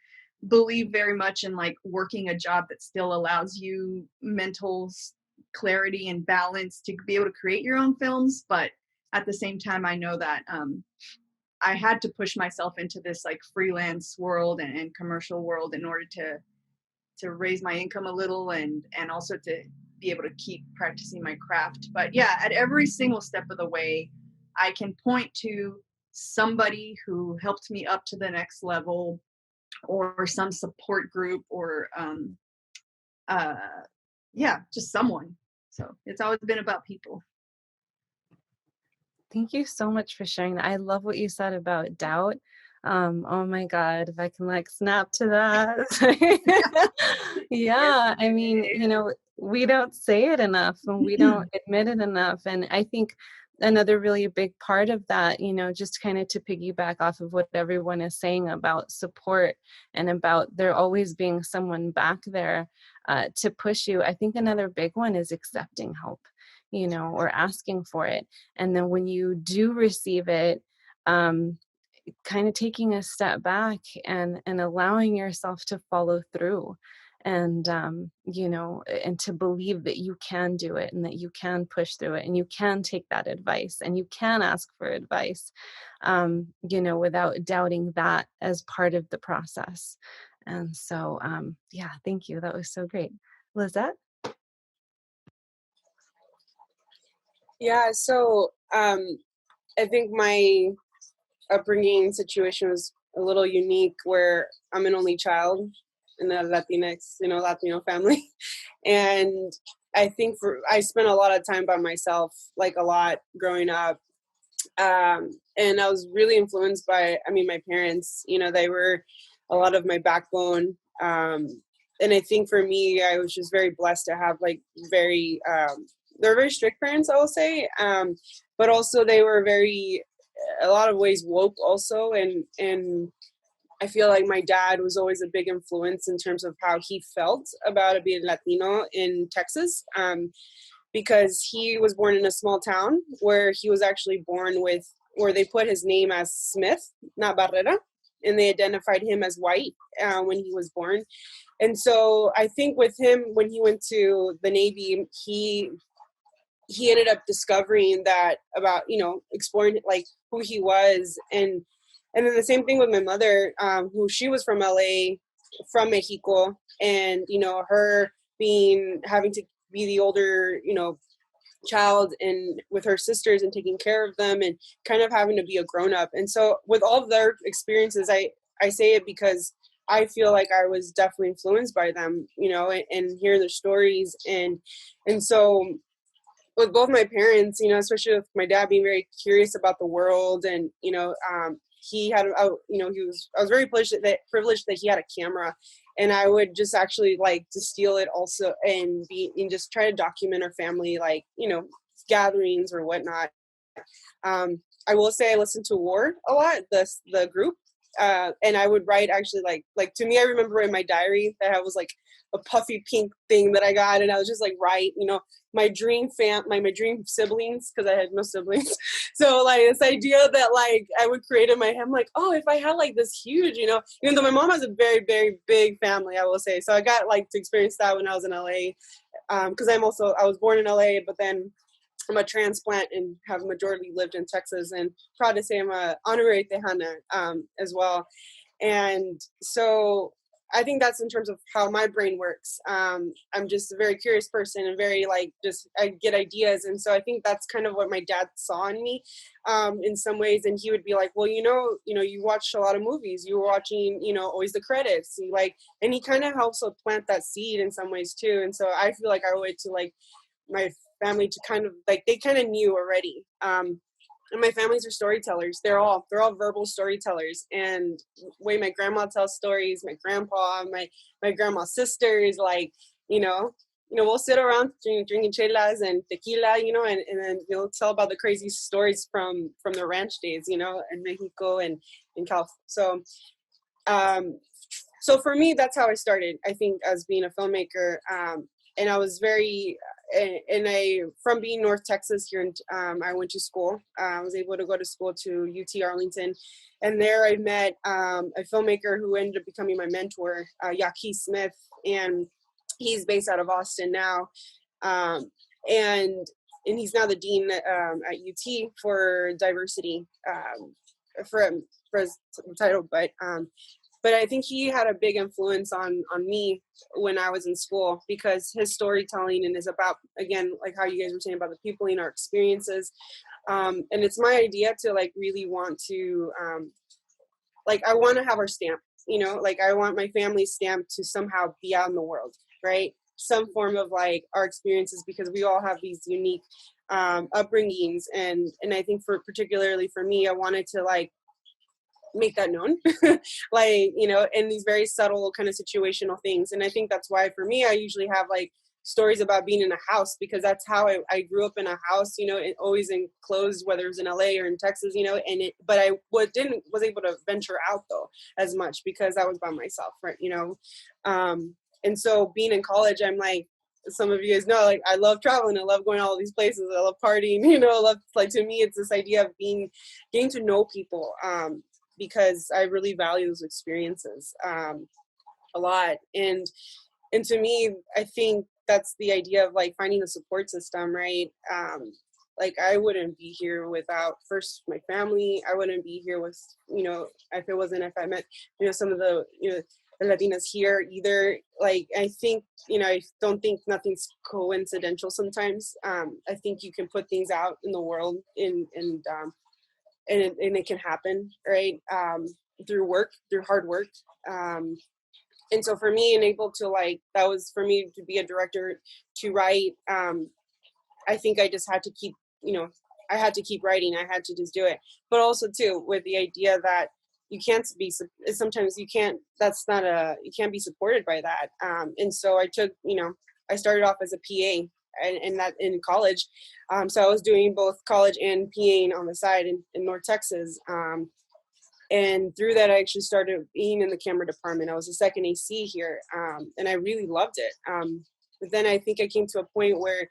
believe very much in like working a job that still allows you mental clarity and balance to be able to create your own films. But at the same time, I know that I had to push myself into this like freelance world and commercial world in order to raise my income a little, and also to be able to keep practicing my craft. But yeah, at every single step of the way, I can point to somebody who helped me up to the next level, or some support group, or just someone. So it's always been about people. Thank you so much for sharing that. I love what you said about doubt. Oh my God, if I can like snap to that. Yeah, I mean, you know, we don't say it enough, and we don't admit it enough. And I think another really big part of that, you know, just kind of to piggyback off of what everyone is saying about support and about there always being someone back there to push you. I think another big one is accepting help, you know, or asking for it. And then when you do receive it, kind of taking a step back and allowing yourself to follow through, and you know, and to believe that you can do it, and that you can push through it, and you can take that advice, and you can ask for advice, you know, without doubting that as part of the process. And so yeah, thank you, that was so great. Lizette? Yeah, so I think my upbringing situation was a little unique, where I'm an only child in a Latinx, Latino family. And I think I spent a lot of time by myself, like a lot growing up. And I was really influenced by, my parents, they were a lot of my backbone. And I think for me, I was just very blessed to have like they're very strict parents, I will say. But also they were a lot of ways woke also. And I feel like my dad was always a big influence in terms of how he felt about being Latino in Texas, because he was born in a small town where he was actually born where they put his name as Smith, not Barrera, and they identified him as white when he was born. And so I think with him, when he went to the Navy, he ended up discovering that about, exploring like who he was. And then the same thing with my mother, who she was from LA, from Mexico. And, her having to be the older, child and with her sisters and taking care of them and kind of having to be a grown-up. And so with all of their experiences, I say it because I feel like I was definitely influenced by them, and hearing their stories. And so with both my parents, especially with my dad being very curious about the world, and he had, I was very privileged that he had a camera, and I would just actually like to steal it also and just try to document our family, like gatherings or whatnot. I will say I listened to War a lot, the group, and I would write actually like to me, I remember in my diary that I was like a puffy pink thing that I got, and I was just like write, my dream my dream siblings, because I had no siblings. So like this idea that like I would create in my head, I'm like, oh, if I had like this huge, even though my mom has a very, very big family, I will say. So I got like to experience that when I was in LA, because I was born in LA, but then I'm a transplant and have majority lived in Texas, and proud to say I'm a honorary Tejana as well. And so I think that's in terms of how my brain works. I'm just a very curious person and very I get ideas. And so I think that's kind of what my dad saw in me in some ways. And he would be like, well, you watched a lot of movies, you were watching, always the credits, and he kind of helps to plant that seed in some ways too. And so I feel like I owe it to like my family to kind of like, they kind of knew already. And my families are storytellers. They're all verbal storytellers. And the way my grandma tells stories, my grandpa, my grandma's sisters, we'll sit around drinking chelas and tequila, and then tell about the crazy stories from the ranch days, in Mexico and in California. So for me, that's how I started, I think, as being a filmmaker. And I was very, from being North Texas here, I went to school. I was able to go to school to UT Arlington, and there I met a filmmaker who ended up becoming my mentor, Yaqui Smith, and he's based out of Austin now, and he's now the dean at UT for diversity, for his title, but I think he had a big influence on me when I was in school, because his storytelling and is about, again, like how you guys were saying about the people in our experiences. And it's my idea to like really want to, I want to have our stamp, I want my family's stamp to somehow be out in the world, right? Some form of like our experiences, because we all have these unique upbringings. And I think particularly for me, I wanted to like make that known, in these very subtle kind of situational things. And I think that's why for me, I usually have like stories about being in a house, because that's how I grew up in a house, always enclosed, whether it was in LA or in Texas, but I was able to venture out though as much, because I was by myself, right? And so being in college, I'm like, some of you guys know, like I love traveling, I love going to all these places, I love partying, I love, like, to me it's this idea of getting to know people, because I really value those experiences a lot. And to me, I think that's the idea of like finding a support system, right? I wouldn't be here without first my family. I wouldn't be here with, if I met, some of the, the Latinas here either. Like, I think, I don't think nothing's coincidental sometimes. I think you can put things out in the world and it can happen, right? Through hard work. And so for me, and able to that was for me to be a director, to write, I think I just had to keep, I had to keep writing. I had to just do it. But also too, with the idea that you can't be, sometimes you can't, you can't be supported by that. And so I took, I started off as a PA and that in college. So I was doing both college and PAing on the side in North Texas. And through that, I actually started being in the camera department. I was a second AC here, and I really loved it. But then I think I came to a point where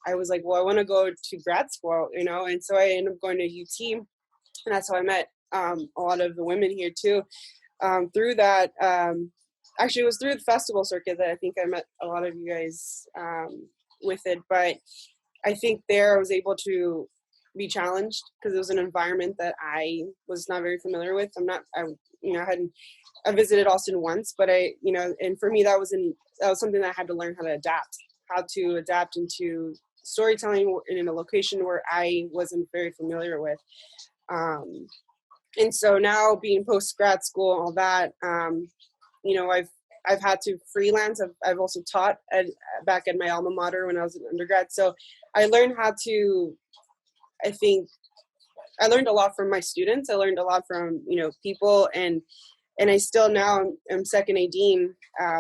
I was like, well, I want to go to grad school, and so I ended up going to UT, and that's how I met a lot of the women here too. Through that, actually, it was through the festival circuit that I think I met a lot of you guys with it. But I think there I was able to be challenged because it was an environment that I was not very familiar with. I visited Austin once, but and for me that was something that I had to learn how to adapt into storytelling in a location where I wasn't very familiar with. And so now being post grad school, all that, I've had to freelance. I've also taught back at my alma mater when I was an undergrad. So I learned I learned a lot from my students. I learned a lot from, people, and I still now am second AD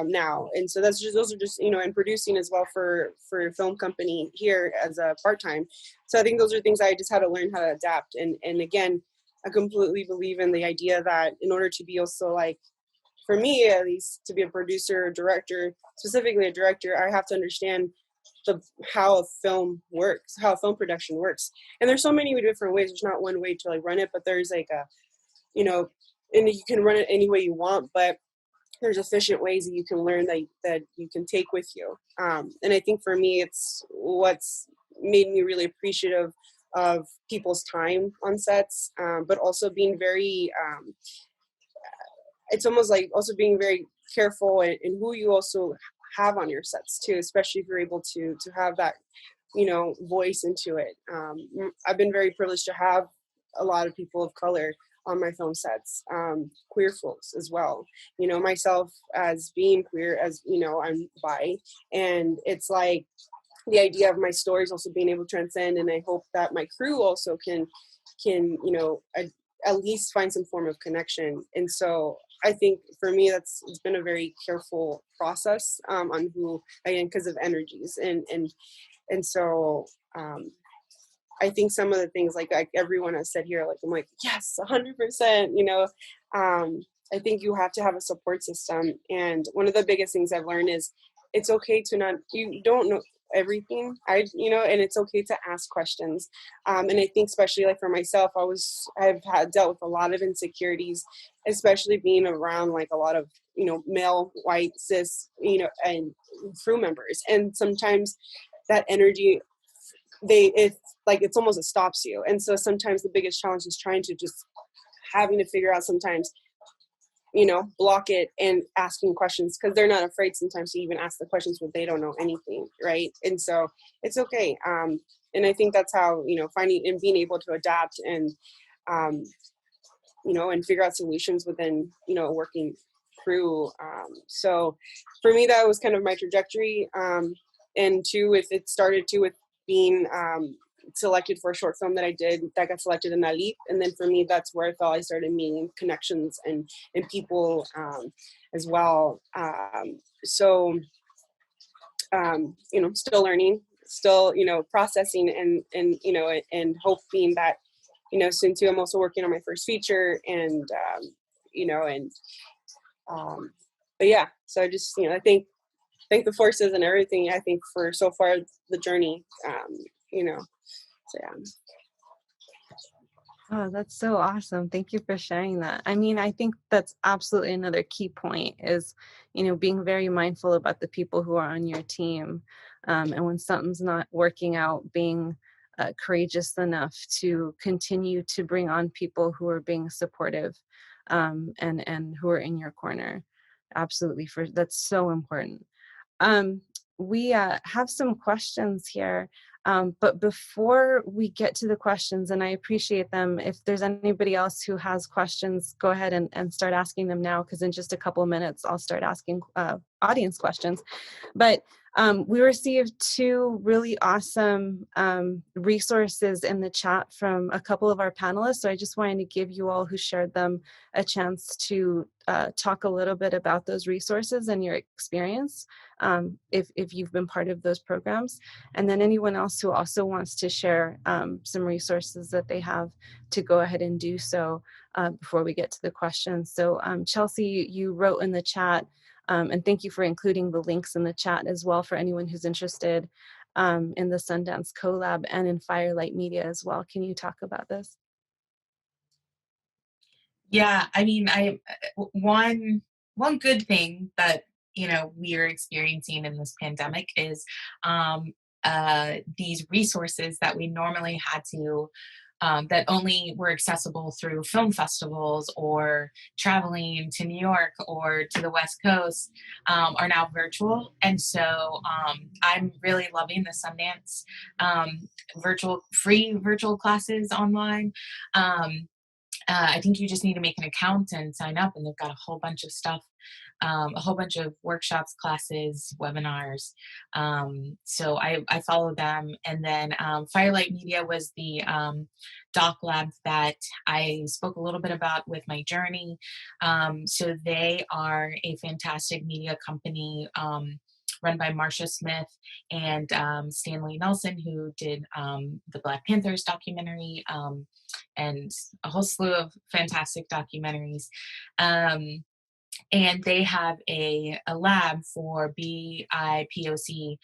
now. And so those are just, and producing as well for a film company here as a part-time. So I think those are things I just had to learn how to adapt. And again, I completely believe in the idea that in order to be also like, for me at least, to be a producer or director, specifically a director, I have to understand how a film works, how a film production works. And there's so many different ways. There's not one way to like run it, but there's like and you can run it any way you want, but there's efficient ways that you can learn that you can take with you. And I think for me, it's what's made me really appreciative of people's time on sets, but also being very, it's almost like also being very careful in who you also have on your sets too, especially if you're able to have that, voice into it. I've been very privileged to have a lot of people of color on my film sets, queer folks as well. Myself as being queer, as I'm bi, and it's like the idea of my stories also being able to transcend, and I hope that my crew also can at least find some form of connection. And so I think for me it's been a very careful process on who, again, because of energies, and so I think some of the things like everyone has said here, like I'm like, yes, 100%, I think you have to have a support system. And one of the biggest things I've learned is it's okay to you don't know everything, and it's okay to ask questions. And I think especially like for myself, I've dealt with a lot of insecurities, especially being around like a lot of, male, white, cis, and crew members. And sometimes that energy, it's almost, it stops you. And so sometimes the biggest challenge is trying to just having to figure out sometimes, block it and asking questions, because they're not afraid sometimes to even ask the questions when they don't know anything, right? And so it's okay. And I think that's how, finding and being able to adapt and, and figure out solutions within, a working crew. So for me, that was kind of my trajectory. And two, it started too with being selected for a short film that I did that got selected in Ali. And then for me, that's where I felt I started meeting connections and people as well. Still learning, still, processing and hoping that, soon too, I'm also working on my first feature and, but yeah, so I just, I thank the forces and everything, I think, for so far the journey, so yeah. Oh, that's so awesome. Thank you for sharing that. I mean, I think that's absolutely another key point is, being very mindful about the people who are on your team. And when something's not working out, being courageous enough to continue to bring on people who are being supportive and who are in your corner. Absolutely. That's so important. We have some questions here. But before we get to the questions, and I appreciate them, if there's anybody else who has questions, go ahead and start asking them now, because in just a couple of minutes, I'll start asking audience questions. But we received two really awesome resources in the chat from a couple of our panelists. So I just wanted to give you all who shared them a chance to talk a little bit about those resources and your experience, if you've been part of those programs. And then anyone else who also wants to share some resources that they have, to go ahead and do so before we get to the questions. So Chelsea, you wrote in the chat, and thank you for including the links in the chat as well for anyone who's interested in the Sundance Collab and in Firelight Media as well. Can you talk about this? Yeah, I mean, one good thing that we are experiencing in this pandemic is these resources that we normally had to that only were accessible through film festivals or traveling to New York or to the West Coast are now virtual. And so I'm really loving the Sundance free virtual classes online. I think you just need to make an account and sign up, and they've got a whole bunch of stuff, a whole bunch of workshops, classes, webinars. So I follow them. And then Firelight Media was the doc lab that I spoke a little bit about with my journey. So they are a fantastic media company run by Marcia Smith and Stanley Nelson, who did the Black Panthers documentary and a whole slew of fantastic documentaries. And they have a lab for BIPOC,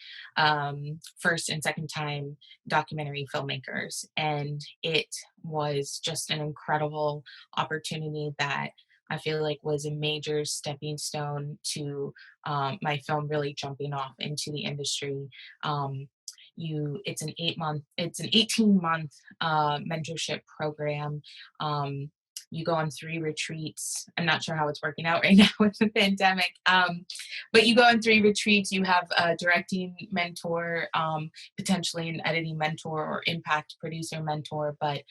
first and second time documentary filmmakers. And it was just an incredible opportunity that I feel like was a major stepping stone to my film really jumping off into the industry. It's an 18-month mentorship program. You go on 3 retreats. I'm not sure how it's working out right now with the pandemic, but you go on 3 retreats. You have a directing mentor, potentially an editing mentor or impact producer mentor, but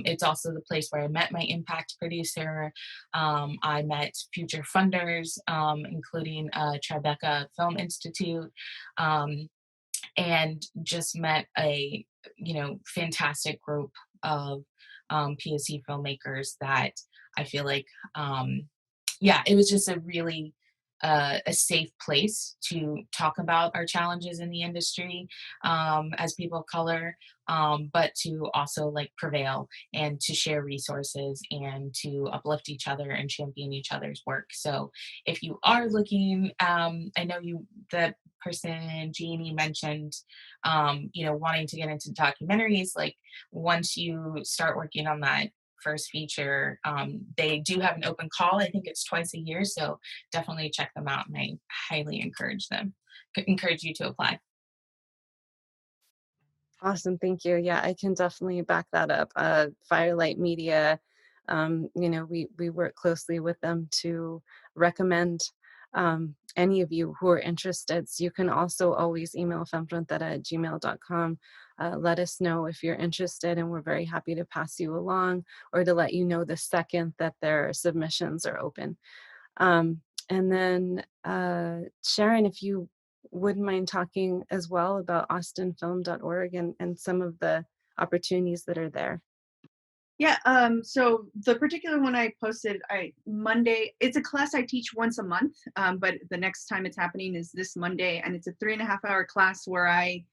it's also the place where I met my impact producer. I met future funders, including Tribeca Film Institute, and just met a fantastic group of POC filmmakers that I feel like, it was just a really a safe place to talk about our challenges in the industry as people of color, but to also like prevail and to share resources and to uplift each other and champion each other's work. So if you are looking, I know the person Jeannie mentioned, wanting to get into documentaries, like once you start working on that first feature, they do have an open call. I think it's twice a year, so definitely check them out, and I highly encourage you to apply. Awesome, thank you. Yeah, I can definitely back that up. Firelight Media, we work closely with them to recommend any of you who are interested. So you can also always email femfrontera@gmail.com. Let us know if you're interested, and we're very happy to pass you along or to let you know the second that their submissions are open. And then Sharon, if you wouldn't mind talking as well about austinfilm.org and some of the opportunities that are there. Yeah, so the particular one I posted Monday, it's a class I teach once a month, but the next time it's happening is this Monday, and it's a 3.5-hour class where I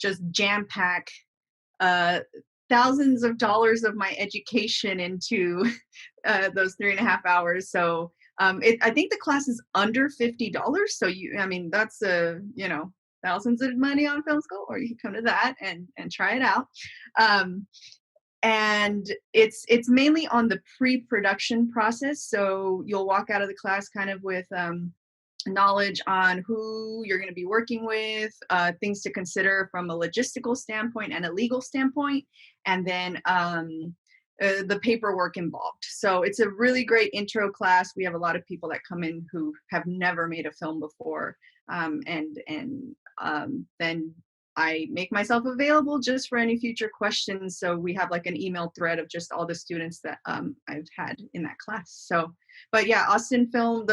just jam pack thousands of dollars of my education into those 3.5 hours. So I think the class is under $50. So that's thousands of money on film school, or you can come to that and try it out. And it's mainly on the pre-production process. So you'll walk out of the class kind of with knowledge on who you're going to be working with, things to consider from a logistical standpoint and a legal standpoint, and then the paperwork involved. So it's a really great intro class. We have a lot of people that come in who have never made a film before, and then I make myself available just for any future questions. So we have like an email thread of just all the students that I've had in that class. So, but yeah, Austin Film,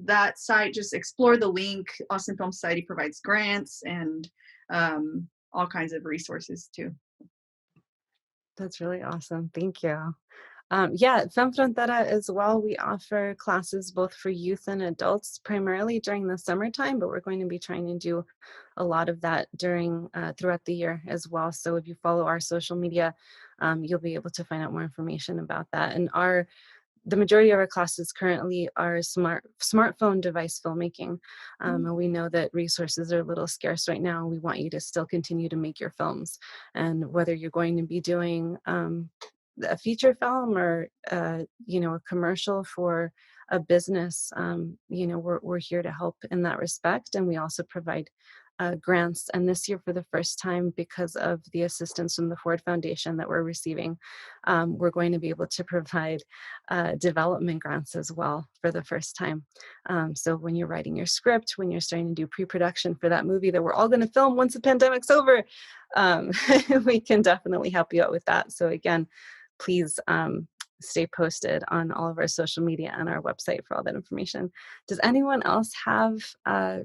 that site, just explore the link. Austin Film Society provides grants and all kinds of resources too. That's really awesome. Thank you. Femme Frontera as well. We offer classes both for youth and adults, primarily during the summertime, but we're going to be trying to do a lot of that throughout the year as well. So if you follow our social media, you'll be able to find out more information about that. And the majority of our classes currently are smartphone device filmmaking. And we know that resources are a little scarce right now. We want you to still continue to make your films. And whether you're going to be doing a feature film or a commercial for a business, we're here to help in that respect. And we also provide grants. And this year, for the first time, because of the assistance from the Ford Foundation that we're receiving, we're going to be able to provide development grants as well for the first time. So when you're writing your script, when you're starting to do pre-production for that movie that we're all going to film once the pandemic's over, we can definitely help you out with that. So again, please stay posted on all of our social media and our website for all that information. Does anyone else have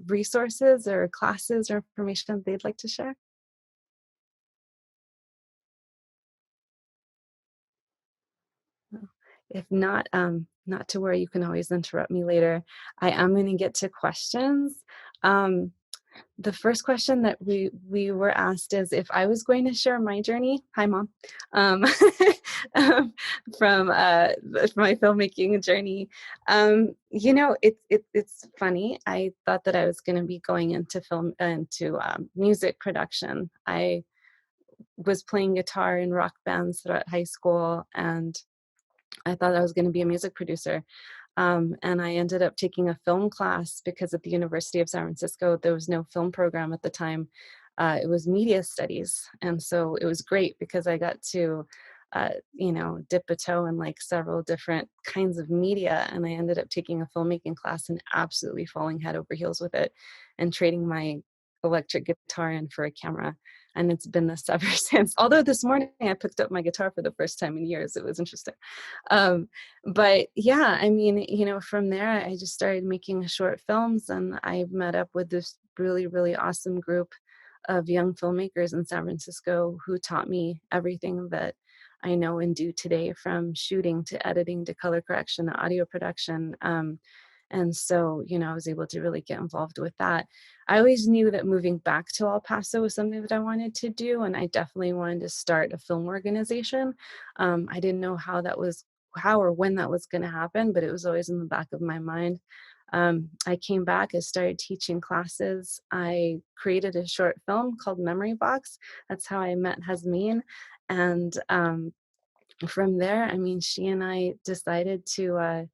resources or classes or information they'd like to share? If not, not to worry, you can always interrupt me later. I am going to get to questions. The first question that we were asked is if I was going to share my journey. Hi, Mom. From my filmmaking journey. You know, it's funny. I thought that I was going to be going into music production. I was playing guitar in rock bands throughout high school, and I thought I was going to be a music producer. And I ended up taking a film class because at the University of San Francisco, there was no film program at the time. It was media studies. And so it was great because I got to, dip a toe in like several different kinds of media. And I ended up taking a filmmaking class and absolutely falling head over heels with it and trading my electric guitar in for a camera. And it's been this ever since. Although this morning I picked up my guitar for the first time in years. It was interesting. But yeah, I mean, from there, I just started making short films, and I met up with this really, really awesome group of young filmmakers in San Francisco who taught me everything that I know and do today, from shooting to editing to color correction to audio production. And so, I was able to really get involved with that. I always knew that moving back to El Paso was something that I wanted to do, and I definitely wanted to start a film organization. I didn't know how or when that was going to happen, but it was always in the back of my mind. I came back, I started teaching classes. I created a short film called Memory Box. That's how I met Jazmin. And from there, I mean, she and I decided to,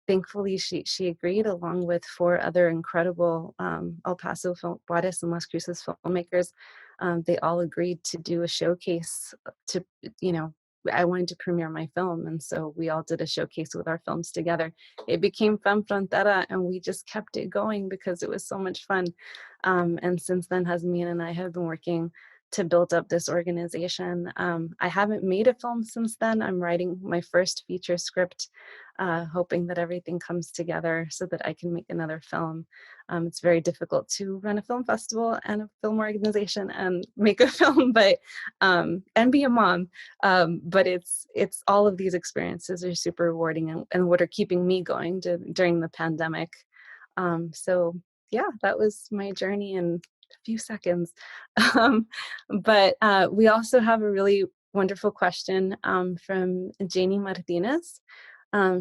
thankfully, she agreed, along with 4 other incredible El Paso, Juarez, and Las Cruces filmmakers. They all agreed to do a showcase to, I wanted to premiere my film. And so we all did a showcase with our films together. It became Femme Frontera, and we just kept it going because it was so much fun. And since then, Jazmin and I have been working to build up this organization. I haven't made a film since then. I'm writing my first feature script, hoping that everything comes together so that I can make another film. It's very difficult to run a film festival and a film organization and make a film, but and be a mom. But it's all of these experiences are super rewarding and what are keeping me going during the pandemic. So yeah, that was my journey in a few seconds. But we also have a really wonderful question from Janie Martinez.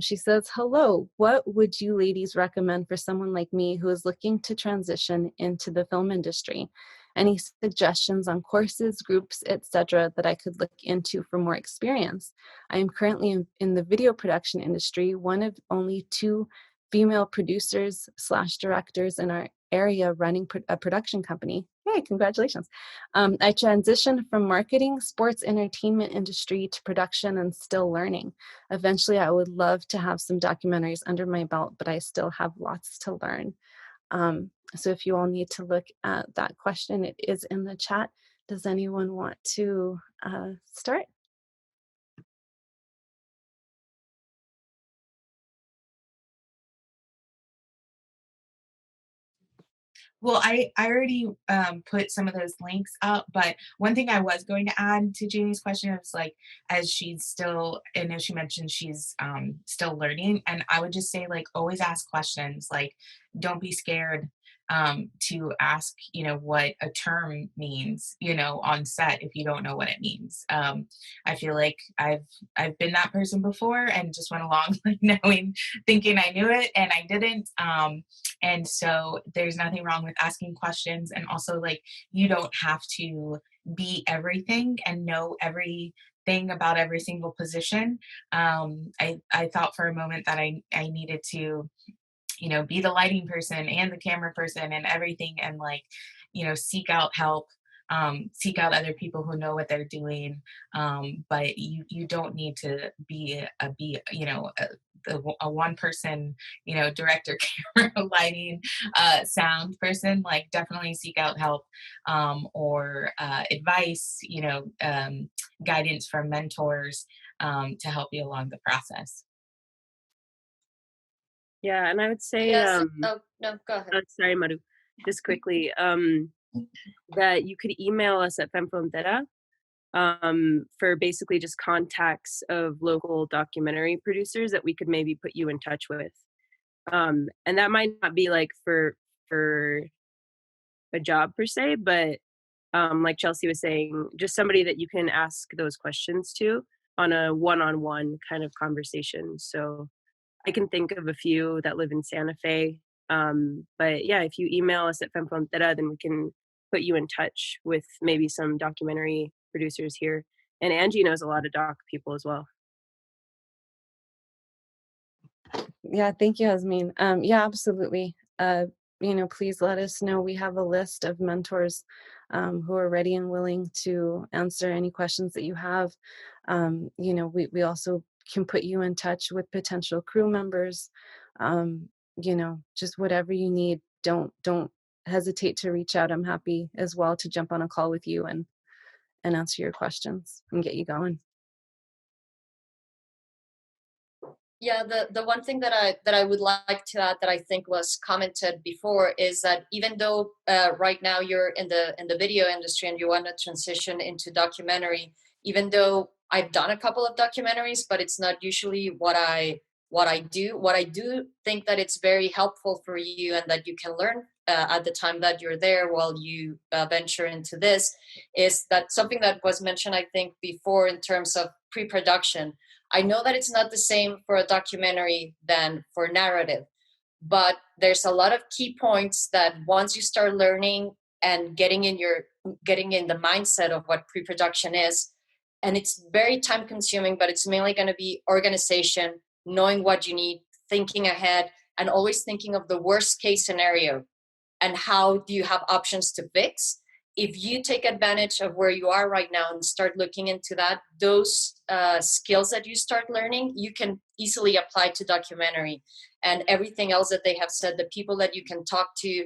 She says, hello, what would you ladies recommend for someone like me who is looking to transition into the film industry? Any suggestions on courses, groups, etc. that I could look into for more experience? I am currently in the video production industry, one of only 2 female producers / directors in our area running a production company. Hey, congratulations. I transitioned from marketing, sports entertainment industry to production and still learning. Eventually, I would love to have some documentaries under my belt, but I still have lots to learn. So if you all need to look at that question, it is in the chat. Does anyone want to start? Well, I already put some of those links up, but one thing I was going to add to Janie's question is, like, as she's still, I know she mentioned she's still learning, and I would just say, like, always ask questions. Like, don't be scared to ask, what a term means, on set if you don't know what it means. I feel like I've been that person before and just went along like thinking I knew it, and I didn't. And so there's nothing wrong with asking questions. And also, like, you don't have to be everything and know everything about every single position. I thought for a moment that I needed to, be the lighting person and the camera person and everything. And, like, seek out help, seek out other people who know what they're doing. But you don't need to be a one person, director, camera, lighting, sound person. Like, definitely seek out help, or advice, guidance from mentors, to help you along the process. Yeah, and I would say, Yes. Oh, no, go ahead. Sorry, Maru, just quickly, that you could email us at Femme Frontera for basically just contacts of local documentary producers that we could maybe put you in touch with. And that might not be like for a job per se, but like Chelsea was saying, just somebody that you can ask those questions to on a one-on-one kind of conversation. So I can think of a few that live in Santa Fe. But yeah, if you email us at Femme Frontera, then we can put you in touch with maybe some documentary producers here. And Angie knows a lot of doc people as well. Yeah, thank you, Jazmin. Yeah, absolutely. Please let us know. We have a list of mentors who are ready and willing to answer any questions that you have. We also can put you in touch with potential crew members. Just whatever you need. Don't hesitate to reach out. I'm happy as well to jump on a call with you and answer your questions and get you going. Yeah, the one thing that I would like to add that I think was commented before is that even though right now you're in the video industry and you want to transition into documentary, even though I've done a couple of documentaries, but it's not usually what I do. What I do think that it's very helpful for you and that you can learn at the time that you're there while you venture into this is that something that was mentioned, I think, before in terms of pre-production. I know that it's not the same for a documentary than for narrative, but there's a lot of key points that once you start learning and getting in the mindset of what pre-production is, and it's very time consuming, but it's mainly going to be organization, knowing what you need, thinking ahead, and always thinking of the worst case scenario and how do you have options to fix. If you take advantage of where you are right now and start looking into that, those skills that you start learning, you can easily apply to documentary. And everything else that they have said, the people that you can talk to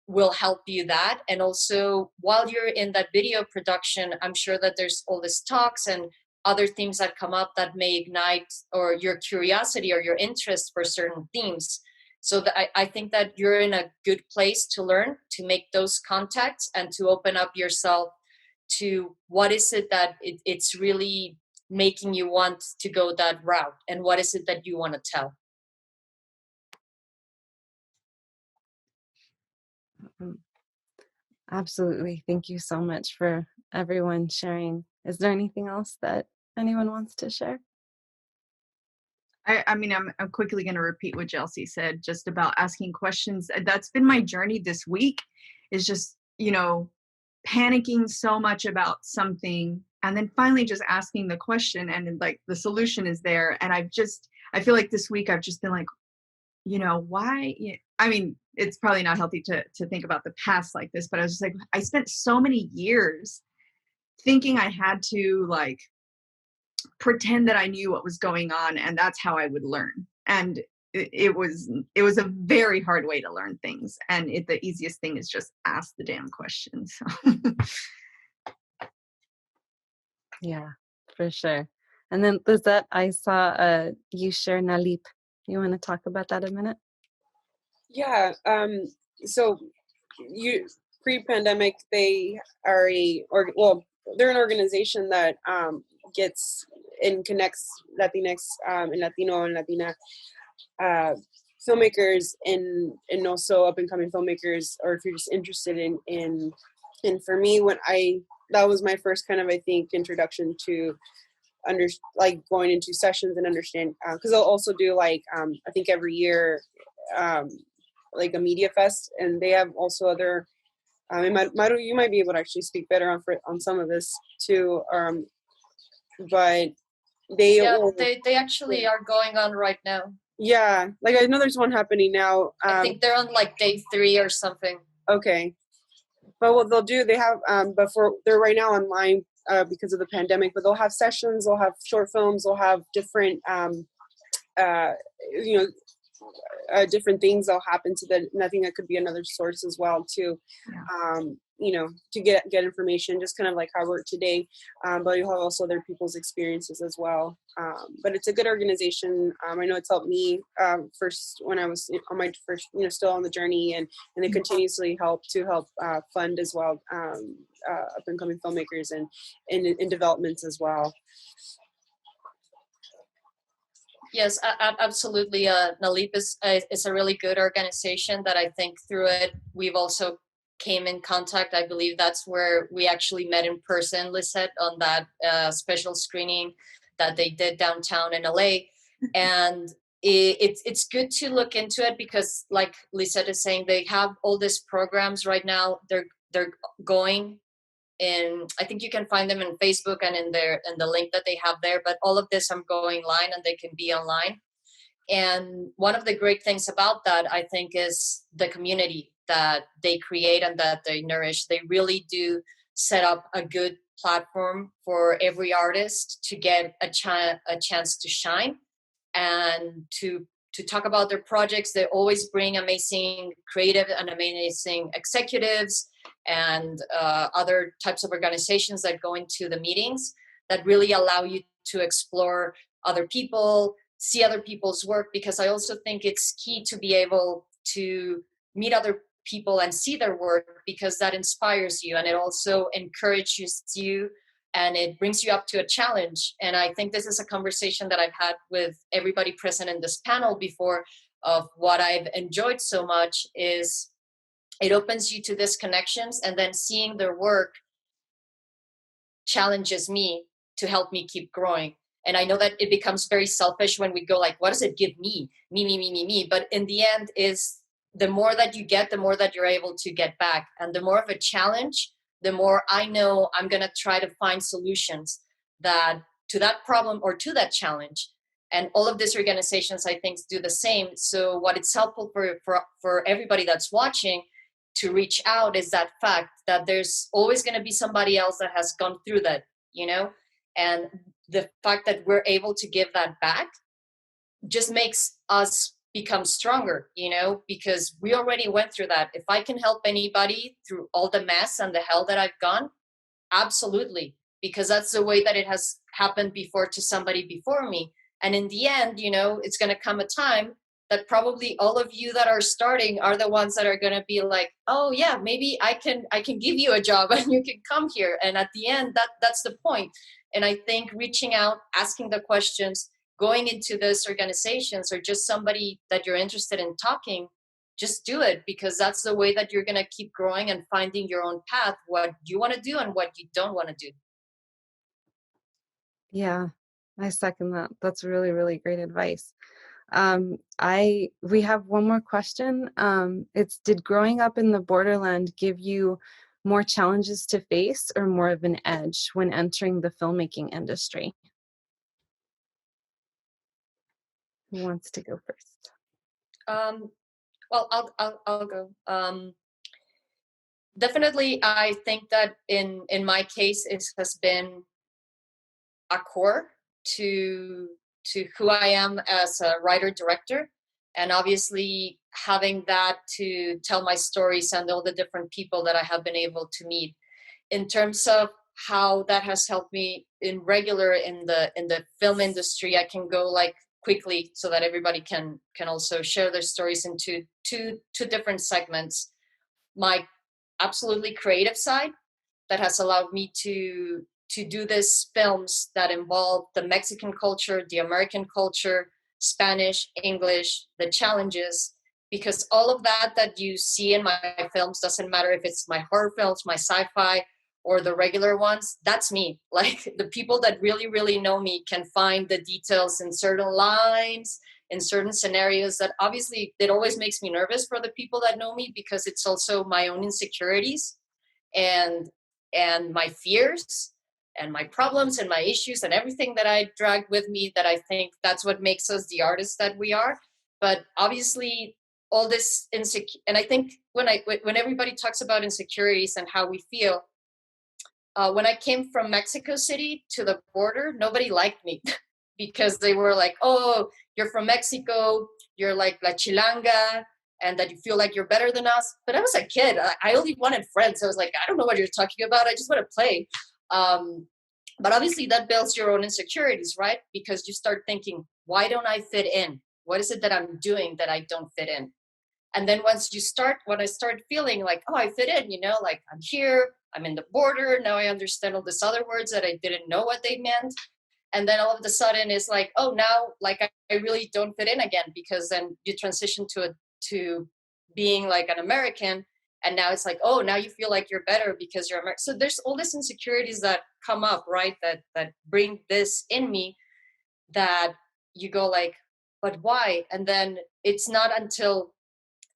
will help you that. And also, while you're in that video production, I'm sure that there's all these talks and other themes that come up that may ignite or your curiosity or your interest for certain themes. So I think that you're in a good place to learn, to make those contacts and to open up yourself to what is it that it's really making you want to go that route and what is it that you want to tell. Absolutely. Thank you so much for everyone sharing. Is there anything else that anyone wants to share? I'm quickly going to repeat what Chelsea said just about asking questions. That's been my journey this week, is just, panicking so much about something and then finally just asking the question and like the solution is there. And I feel like this week I've just been like, why? I mean, it's probably not healthy to think about the past like this, but I was just like, I spent so many years thinking I had to like pretend that I knew what was going on and that's how I would learn. And it was a very hard way to learn things. And the easiest thing is just ask the damn questions. So. Yeah, for sure. And then Lizette, I saw you share Nalip. You want to talk about that a minute? Yeah. So pre-pandemic, they are they're an organization that gets and connects Latinx and Latino and Latina filmmakers and also up and coming filmmakers, or if you're just interested in for me, that was my first kind of, I think, introduction to going into sessions and understand, because they'll also do I think every year like a media fest, and they have also other Maru, you might be able to actually speak better on some of this too, but they actually are going on right now. Yeah, I know there's one happening now. I think they're on day 3 or something. Okay. But what they'll do, they have, but they're right now online because of the pandemic, but they'll have sessions, they'll have short films, they'll have different, you know, different things that'll happen to them. And I think that could be another source as well too, you know, to get information, just kind of like how I work today. But you'll have also other people's experiences as well. But it's a good organization. I know it's helped me first when I was on my first, you know, still on the journey, and they continuously help fund as well up and coming filmmakers and in developments as well. Yes, absolutely. NALIP is a really good organization that I think through it, we've also came in contact. I believe that's where we actually met in person, Lizette, on that special screening that they did downtown in LA. And it's good to look into it because, like Lizette is saying, they have all these programs right now. They're going. And I think you can find them in Facebook and in the link that they have there. But all of this I'm going live and they can be online. And one of the great things about that, I think, is the community that they create and that they nourish. They really do set up a good platform for every artist to get a chance to shine and to talk about their projects. They always bring amazing creative and amazing executives and other types of organizations that go into the meetings that really allow you to explore other people, see other people's work, because I also think it's key to be able to meet other people and see their work, because that inspires you and it also encourages you and it brings you up to a challenge. And I think this is a conversation that I've had with everybody present in this panel before, of what I've enjoyed so much is it opens you to these connections, and then seeing their work challenges me to help me keep growing. And I know that it becomes very selfish when we go like, what does it give me? Me. But in the end is the more that you get, the more that you're able to get back. And the more of a challenge, the more I know I'm going to try to find solutions that to that problem or to that challenge. And all of these organizations, I think, do the same. So what it's helpful for everybody that's watching to reach out is that fact that there's always going to be somebody else that has gone through that, you know, and the fact that we're able to give that back just makes us become stronger, you know, because we already went through that. If I can help anybody through all the mess and the hell that I've gone, absolutely, because that's the way that it has happened before to somebody before me. And in the end, you know, it's going to come a time that probably all of you that are starting are the ones that are going to be like, oh yeah, maybe I can give you a job and you can come here. And at the end, that's the point. And I think reaching out, asking the questions, going into those organizations, or just somebody that you're interested in talking, just do it, because that's the way that you're going to keep growing and finding your own path, what you want to do and what you don't want to do. Yeah, I second that. That's really, really great advice. We have one more question. It's, did growing up in the borderland give you more challenges to face or more of an edge when entering the filmmaking industry? Who wants to go first? Well, I'll go. Definitely, I think that in my case, it has been a core to who I am as a writer-director, and obviously having that to tell my stories and all the different people that I have been able to meet. In terms of how that has helped me in the film industry, I can go like quickly so that everybody can also share their stories into two different segments. My absolutely creative side that has allowed me to do these films that involve the Mexican culture, the American culture, Spanish, English, the challenges, because all of that you see in my films, doesn't matter if it's my horror films, my sci-fi, or the regular ones, that's me. Like, the people that really, really know me can find the details in certain lines, in certain scenarios that obviously it always makes me nervous for the people that know me, because it's also my own insecurities and my fears and my problems and my issues and everything that I drag with me, that I think that's what makes us the artists that we are. But obviously all this insecure, and I think when everybody talks about insecurities and how we feel, when I came from Mexico City to the border, nobody liked me because they were like, oh, you're from Mexico, you're like La Chilanga, and that you feel like you're better than us. But I was a kid. I only wanted friends. I was like, I don't know what you're talking about. I just want to play. But obviously that builds your own insecurities, right? Because you start thinking, why don't I fit in? What is it that I'm doing that I don't fit in? And then when I start feeling like, oh, I fit in, like I'm here, I'm in the border. Now I understand all these other words that I didn't know what they meant. And then all of a sudden it's like, oh, now like I really don't fit in again, because then you transition to being like an American. And now it's like, oh, now you feel like you're better because you're American. So there's all these insecurities that come up, right? That bring this in me, that you go like, but why? And then it's not until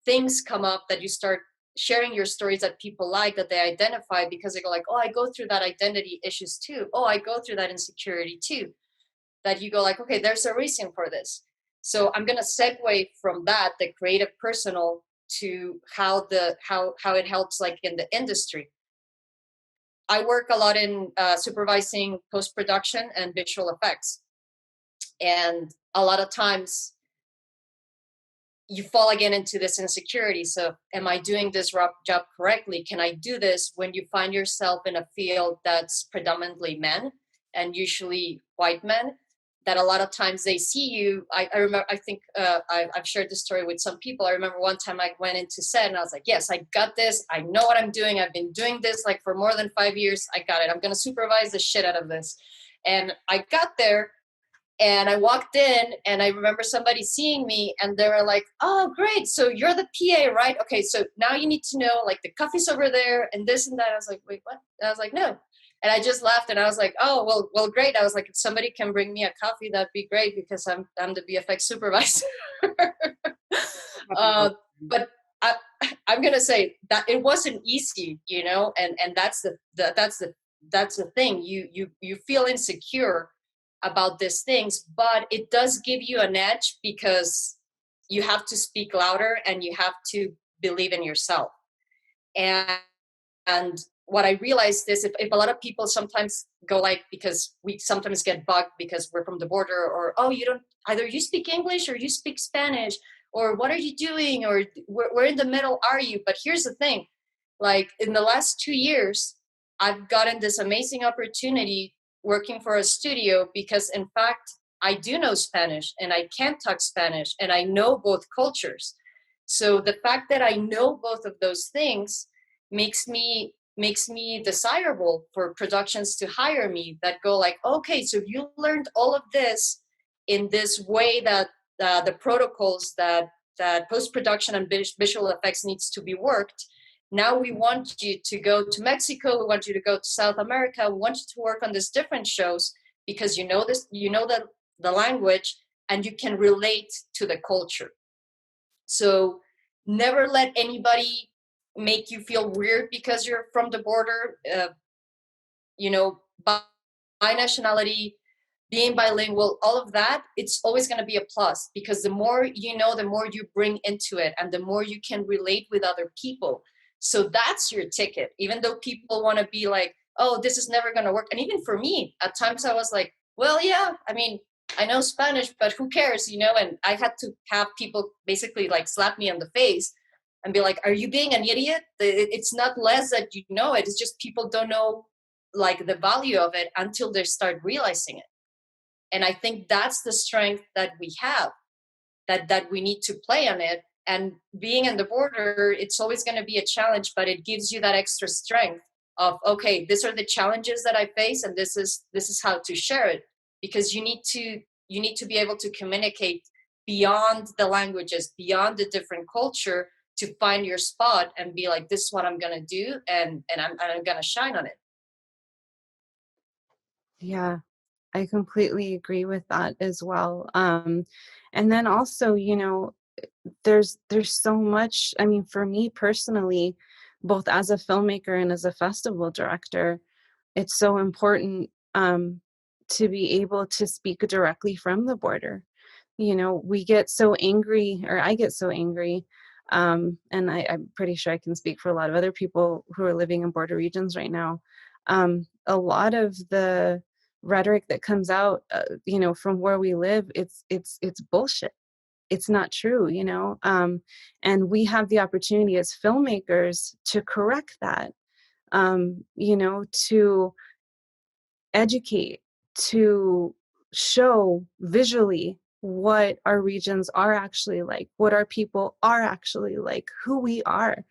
things come up that you start sharing your stories that people like, that they identify, because they go like, oh, I go through that identity issues too. Oh, I go through that insecurity too. That you go like, okay, there's a reason for this. So I'm going to segue from that, the creative personal, to how it helps like in the industry. I work a lot in supervising post-production and visual effects. And a lot of times you fall again into this insecurity. So am I doing this job correctly? Can I do this? When you find yourself in a field that's predominantly men, and usually white men, that a lot of times they see you. I remember, I think I've shared this story with some people. I remember one time I went into set and I was like, yes, I got this. I know what I'm doing. I've been doing this like for more than 5 years. I got it. I'm going to supervise the shit out of this. And I got there. And I walked in and I remember somebody seeing me and they were like, oh, great. So you're the PA, right? Okay, so now you need to know like the coffee's over there and this and that. I was like, wait, what? And I was like, no. And I just laughed and I was like, oh, well, great. I was like, if somebody can bring me a coffee, that'd be great, because I'm the VFX supervisor. But I'm going to say that it wasn't easy, and that's the thing. You feel insecure about these things, but it does give you an edge, because you have to speak louder and you have to believe in yourself. And what I realized is if a lot of people sometimes go like, because we sometimes get bugged because we're from the border, or, oh, either you speak English or you speak Spanish, or what are you doing? Or where in the middle are you? But here's the thing, like in the last 2 years, I've gotten this amazing opportunity working for a studio, because in fact, I do know Spanish and I can talk Spanish and I know both cultures. So the fact that I know both of those things makes me desirable for productions to hire me, that go like, okay, so you learned all of this in this way, that the protocols that post-production and visual effects needs to be worked. Now we want you to go to Mexico. We want you to go to South America. We want you to work on these different shows, because you know the language and you can relate to the culture. So never let anybody make you feel weird because you're from the border. By nationality, being bilingual, all of that, it's always going to be a plus, because the more you know, the more you bring into it and the more you can relate with other people. So that's your ticket, even though people want to be like, oh, this is never going to work. And even for me, at times I was like, well, yeah, I mean, I know Spanish, but who cares, and I had to have people basically like slap me on the face and be like, are you being an idiot? It's not less that you know it. It's just people don't know like the value of it until they start realizing it. And I think that's the strength that we have, that we need to play on it. And being in the border, it's always going to be a challenge, but it gives you that extra strength of, okay, these are the challenges that I face, and this is how to share it, because you need to be able to communicate beyond the languages, beyond the different culture, to find your spot and be like, this is what I'm going to do, and I'm going to shine on it. Yeah, I completely agree with that as well. And then also, there's so much, I mean, for me personally, both as a filmmaker and as a festival director, it's so important to be able to speak directly from the border. We get so angry, or I get so angry And I'm pretty sure I can speak for a lot of other people who are living in border regions right now. A lot of the rhetoric that comes out, from where we live, it's bullshit. It's not true, and we have the opportunity as filmmakers to correct that, to educate, to show visually what our regions are actually like, what our people are actually like, who we are.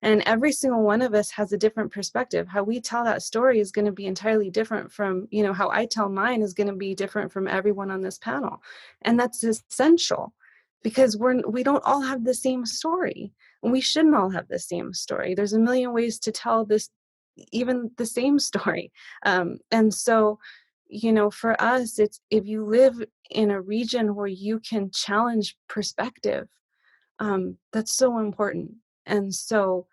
And every single one of us has a different perspective. How we tell that story is going to be entirely different from, how I tell mine is going to be different from everyone on this panel. And that's essential, because we don't all have the same story, and we shouldn't all have the same story. There's a million ways to tell this, even the same story. And so, for us, it's, if you live in a region where you can challenge perspective, that's so important. And so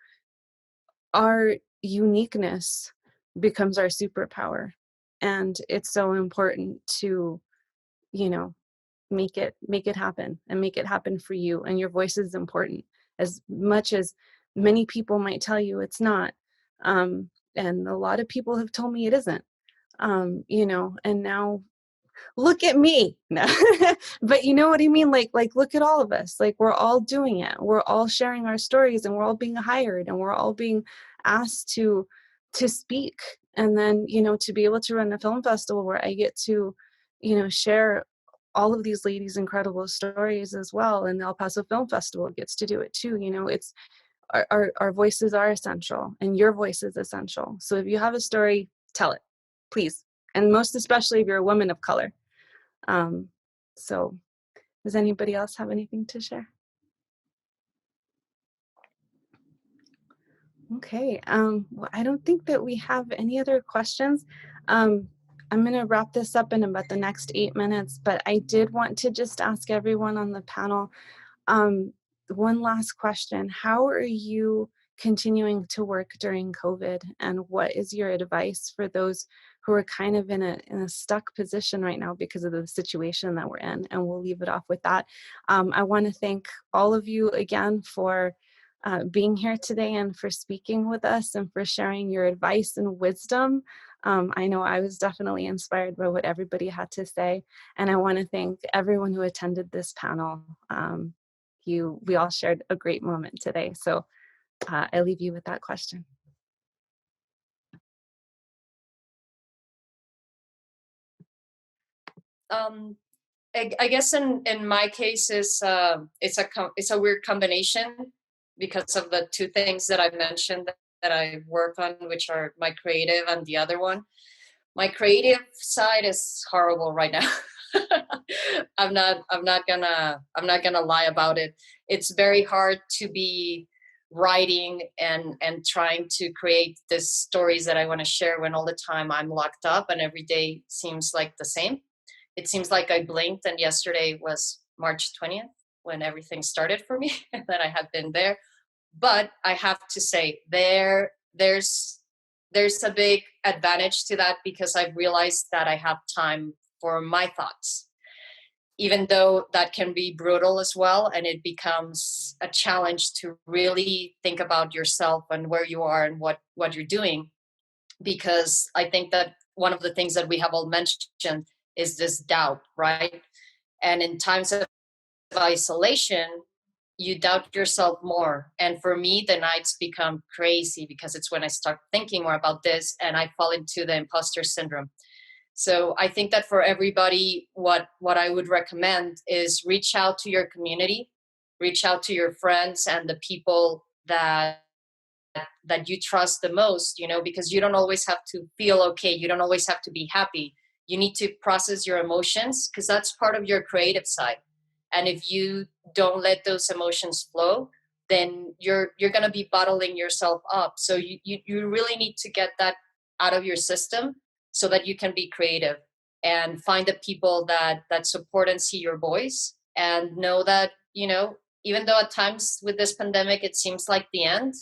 our uniqueness becomes our superpower. And it's so important to, make it happen, and make it happen for you. And your voice is important, as much as many people might tell you it's not. And a lot of people have told me it isn't. And now look at me. No. But you know what I mean? Like look at all of us. Like, we're all doing it. We're all sharing our stories, and we're all being hired, and we're all being asked to speak. And then, to be able to run a film festival where I get to, share all of these ladies' incredible stories as well. And the El Paso Film Festival gets to do it too. It's our voices are essential, and your voice is essential. So if you have a story, tell it, please. And most especially if you're a woman of color. So does anybody else have anything to share? Okay. Well, I don't think that we have any other questions. I'm going to wrap this up in about the next 8 minutes, but I did want to just ask everyone on the panel, one last question. How are you continuing to work during COVID, and what is your advice for those who are kind of in a stuck position right now because of the situation that we're in? And we'll leave it off with that. I want to thank all of you again for being here today, and for speaking with us, and for sharing your advice and wisdom. I know I was definitely inspired by what everybody had to say, and I want to thank everyone who attended this panel. We all shared a great moment today. So I leave you with that question. I guess in my case it's a weird combination because of the two things that I mentioned that I work on, which are my creative and the other one. My creative side is horrible right now. I'm not gonna lie about it. It's very hard to be writing and trying to create the stories that I want to share when all the time I'm locked up and every day seems like the same. It seems like I blinked and yesterday was March 20th when everything started for me and that I have been there. But I have to say there's a big advantage to that, because I've realized that I have time for my thoughts, even though that can be brutal as well. And it becomes a challenge to really think about yourself and where you are and what you're doing. Because I think that one of the things that we have all mentioned is this doubt, right? And in times of isolation, you doubt yourself more. And for me, the nights become crazy because it's when I start thinking more about this and I fall into the imposter syndrome. So I think that for everybody, what I would recommend is reach out to your community, reach out to your friends and the people that you trust the most, because you don't always have to feel okay. You don't always have to be happy. You need to process your emotions, because that's part of your creative side. And if you don't let those emotions flow, then you're going to be bottling yourself up. So you really need to get that out of your system so that you can be creative and find the people that support and see your voice, and know that, even though at times with this pandemic, it seems like the end,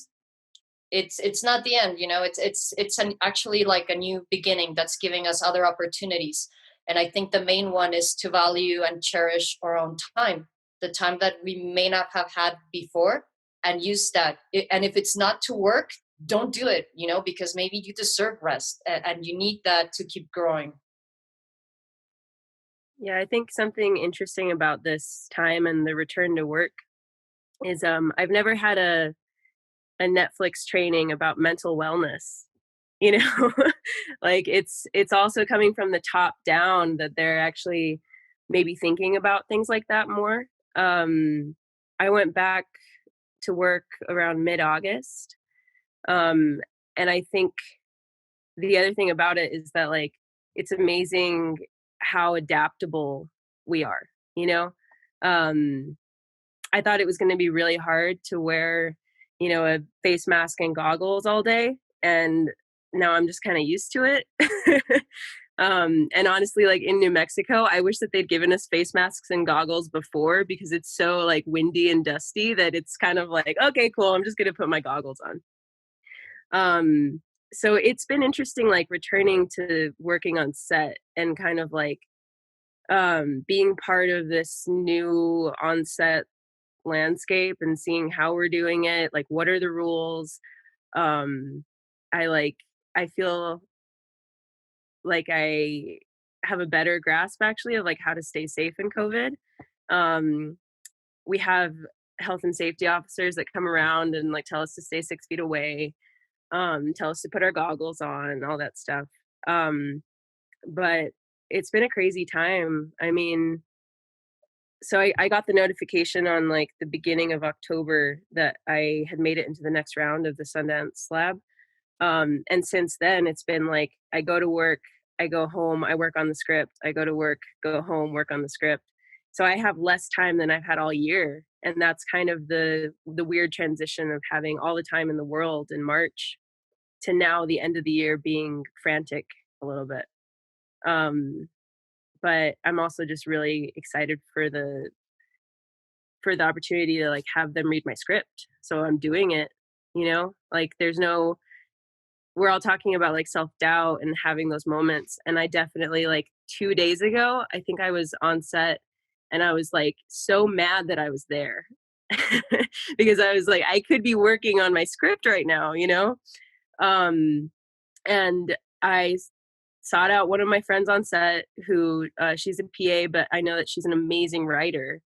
it's not the end. It's actually like a new beginning that's giving us other opportunities. And I think the main one is to value and cherish our own time, the time that we may not have had before, and use that. And if it's not to work, don't do it, you know, because maybe you deserve rest and you need that to keep growing. Yeah, I think something interesting about this time and the return to work is I've never had a Netflix training about mental wellness. You know, like it's also coming from the top down that they're actually maybe thinking about things like that more. I went back to work around mid-August. And I think the other thing about it is that, like, it's amazing how adaptable we are, you know? I thought it was going to be really hard to wear, you know, a face mask and goggles all day. And now I'm just kind of used to it. And honestly, like in New Mexico, I wish that they'd given us face masks and goggles before, because it's so like windy and dusty that it's kind of like, okay, cool, I'm just going to put my goggles on. So it's been interesting, like returning to working on set and kind of like being part of this new on-set landscape and seeing how we're doing it, like what are the rules. I feel like I have a better grasp actually of like how to stay safe in COVID. We have health and safety officers that come around and like tell us to stay 6 feet away, tell us to put our goggles on, all that stuff. But it's been a crazy time. I mean, so I got the notification on like the beginning of October that I had made it into the next round of the Sundance Lab. And since then it's been like, I go to work, I go home, I work on the script, I go to work, go home, work on the script. So I have less time than I've had all year. And that's kind of the weird transition of having all the time in the world in March to now the end of the year being frantic a little bit. But I'm also just really excited for the opportunity to like have them read my script. So I'm doing it, you know, like we're all talking about like self-doubt and having those moments. And I definitely, like 2 days ago, I think I was on set and I was like so mad that I was there because I was like, I could be working on my script right now, you know? And I sought out one of my friends on set who she's a PA, but I know that she's an amazing writer.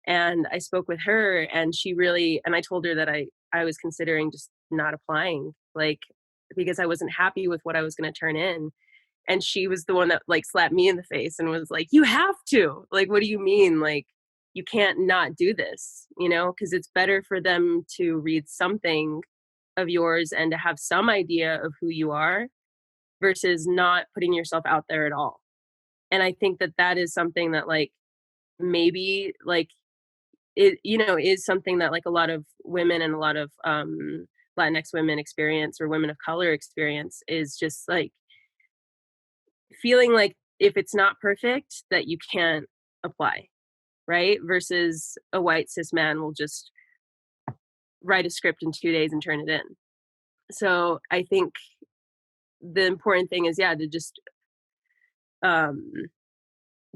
And I spoke with her and and I told her that I was considering just not applying, like, because I wasn't happy with what I was going to turn in. And she was the one that like slapped me in the face and was like, you have to, like, what do you mean? Like, you can't not do this, you know, because it's better for them to read something of yours and to have some idea of who you are versus not putting yourself out there at all. And I think that is something that like maybe like it, you know, is something that like a lot of women and a lot of Latinx women experience, or women of color experience, is just like feeling like if it's not perfect that you can't apply, right? Versus a white cis man will just write a script in 2 days and turn it in. So I think the important thing is, yeah, to just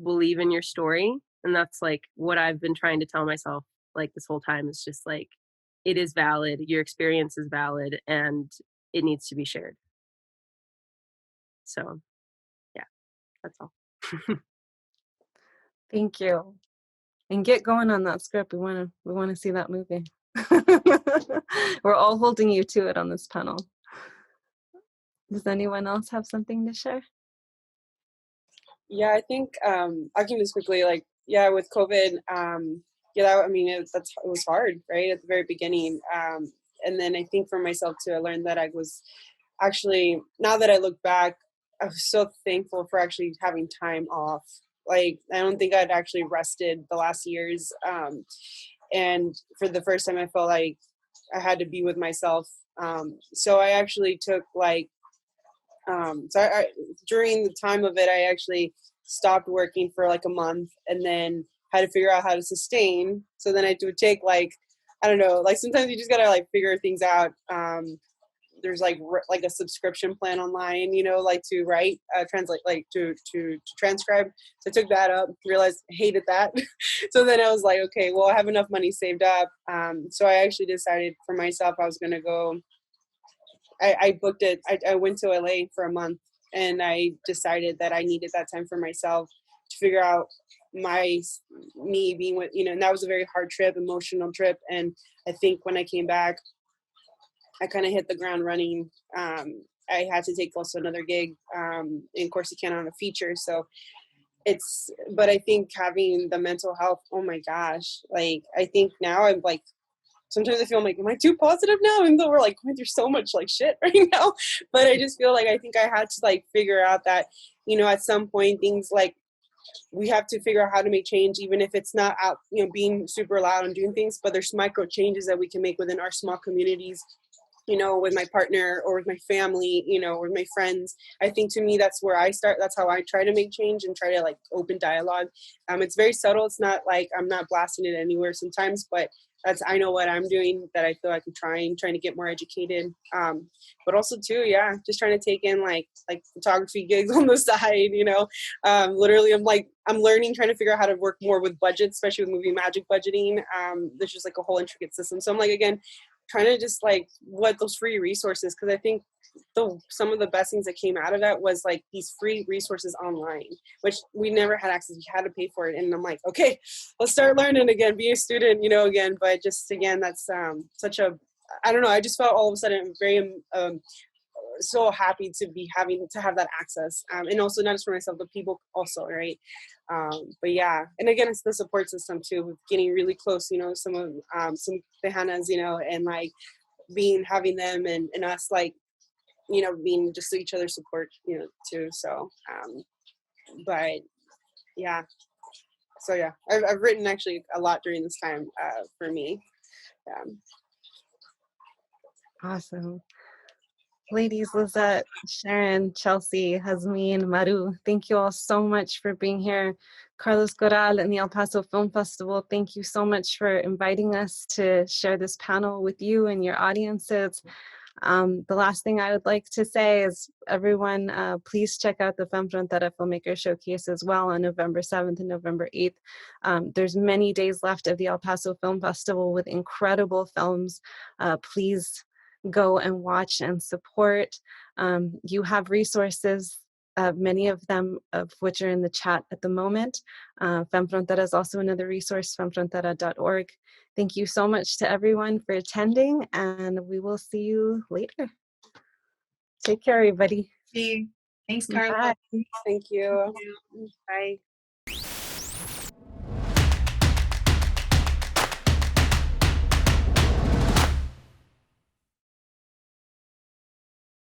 believe in your story. And that's like what I've been trying to tell myself like this whole time, is just like, it is valid, your experience is valid, and it needs to be shared. So yeah, that's all. Thank you. And get going on that script. We want to see that movie. We're all holding you to it on this panel. Does anyone else have something to share? Yeah, I think I can just quickly, like, yeah, with COVID, I mean, it was hard, right, at the very beginning. And then I think for myself too, I learned that I was actually, now that I look back, I was so thankful for actually having time off. Like, I don't think I'd actually rested the last years. And for the first time, I felt like I had to be with myself. So I actually took like, during the time of it, I actually stopped working for like a month and then had to figure out how to sustain. So then I would take like, I don't know, like sometimes you just gotta like figure things out. there's like a subscription plan online, you know, like to write, translate, like to transcribe. So I took that up, realized I hated that. So then I was like, okay, well, I have enough money saved up. So I actually decided for myself, I was going to go, I booked it. I went to LA for a month, and I decided that I needed that time for myself to figure out me being with, you know, and that was a very hard trip, emotional trip. And I think when I came back, I kind of hit the ground running. I had to take also another gig in Corsicana on a feature. So but I think having the mental health, oh my gosh, like, I think now I'm like, sometimes I feel like, am I too positive now? Even though we're like going through so much like shit right now. But I just feel like I think I had to like figure out that, you know, at some point things like, we have to figure out how to make change, even if it's not out, you know, being super loud and doing things, but there's micro changes that we can make within our small communities, you know, with my partner or with my family, you know, or with my friends. I think to me, that's where I start. That's how I try to make change and try to like open dialogue. It's very subtle. It's not like I'm not blasting it anywhere sometimes, but I know what I'm doing, that I feel like I'm trying to get more educated. But also too, yeah, just trying to take in like photography gigs on the side, you know. Literally I'm learning, trying to figure out how to work more with budgets, especially with movie magic budgeting. There's just like a whole intricate system. So I'm like, again, trying to just like what those free resources, because I think some of the best things that came out of that was like these free resources online, which we never had access. We had to pay for it. And I'm like, okay, let's start learning again, be a student, you know, again. But just again, that's such a, I don't know, I just felt all of a sudden very so happy to be having to have that access, and also not just for myself, but people also, right? But yeah, and again, it's the support system too, with getting really close, you know, some tejanas, you know, and like having them and us, like, you know, being just each other's support, you know, too. So but yeah, so yeah, I've written actually a lot during this time for me. Awesome. Ladies, Lizette, Sharon, Chelsea, Jazmin, Maru, thank you all so much for being here. Carlos Corral and the El Paso Film Festival, thank you so much for inviting us to share this panel with you and your audiences. The last thing I would like to say is, everyone, please check out the Femme Frontera Filmmaker Showcase as well on November 7th and November 8th. There's many days left of the El Paso Film Festival with incredible films. Please go and watch and support. You have resources, many of them of which are in the chat at the moment. Femme Frontera is also another resource, femmefrontera.org. Thank you so much to everyone for attending, and we will see you later. Take care, everybody. See you. Thanks, Carla. Bye. Thank you. Bye.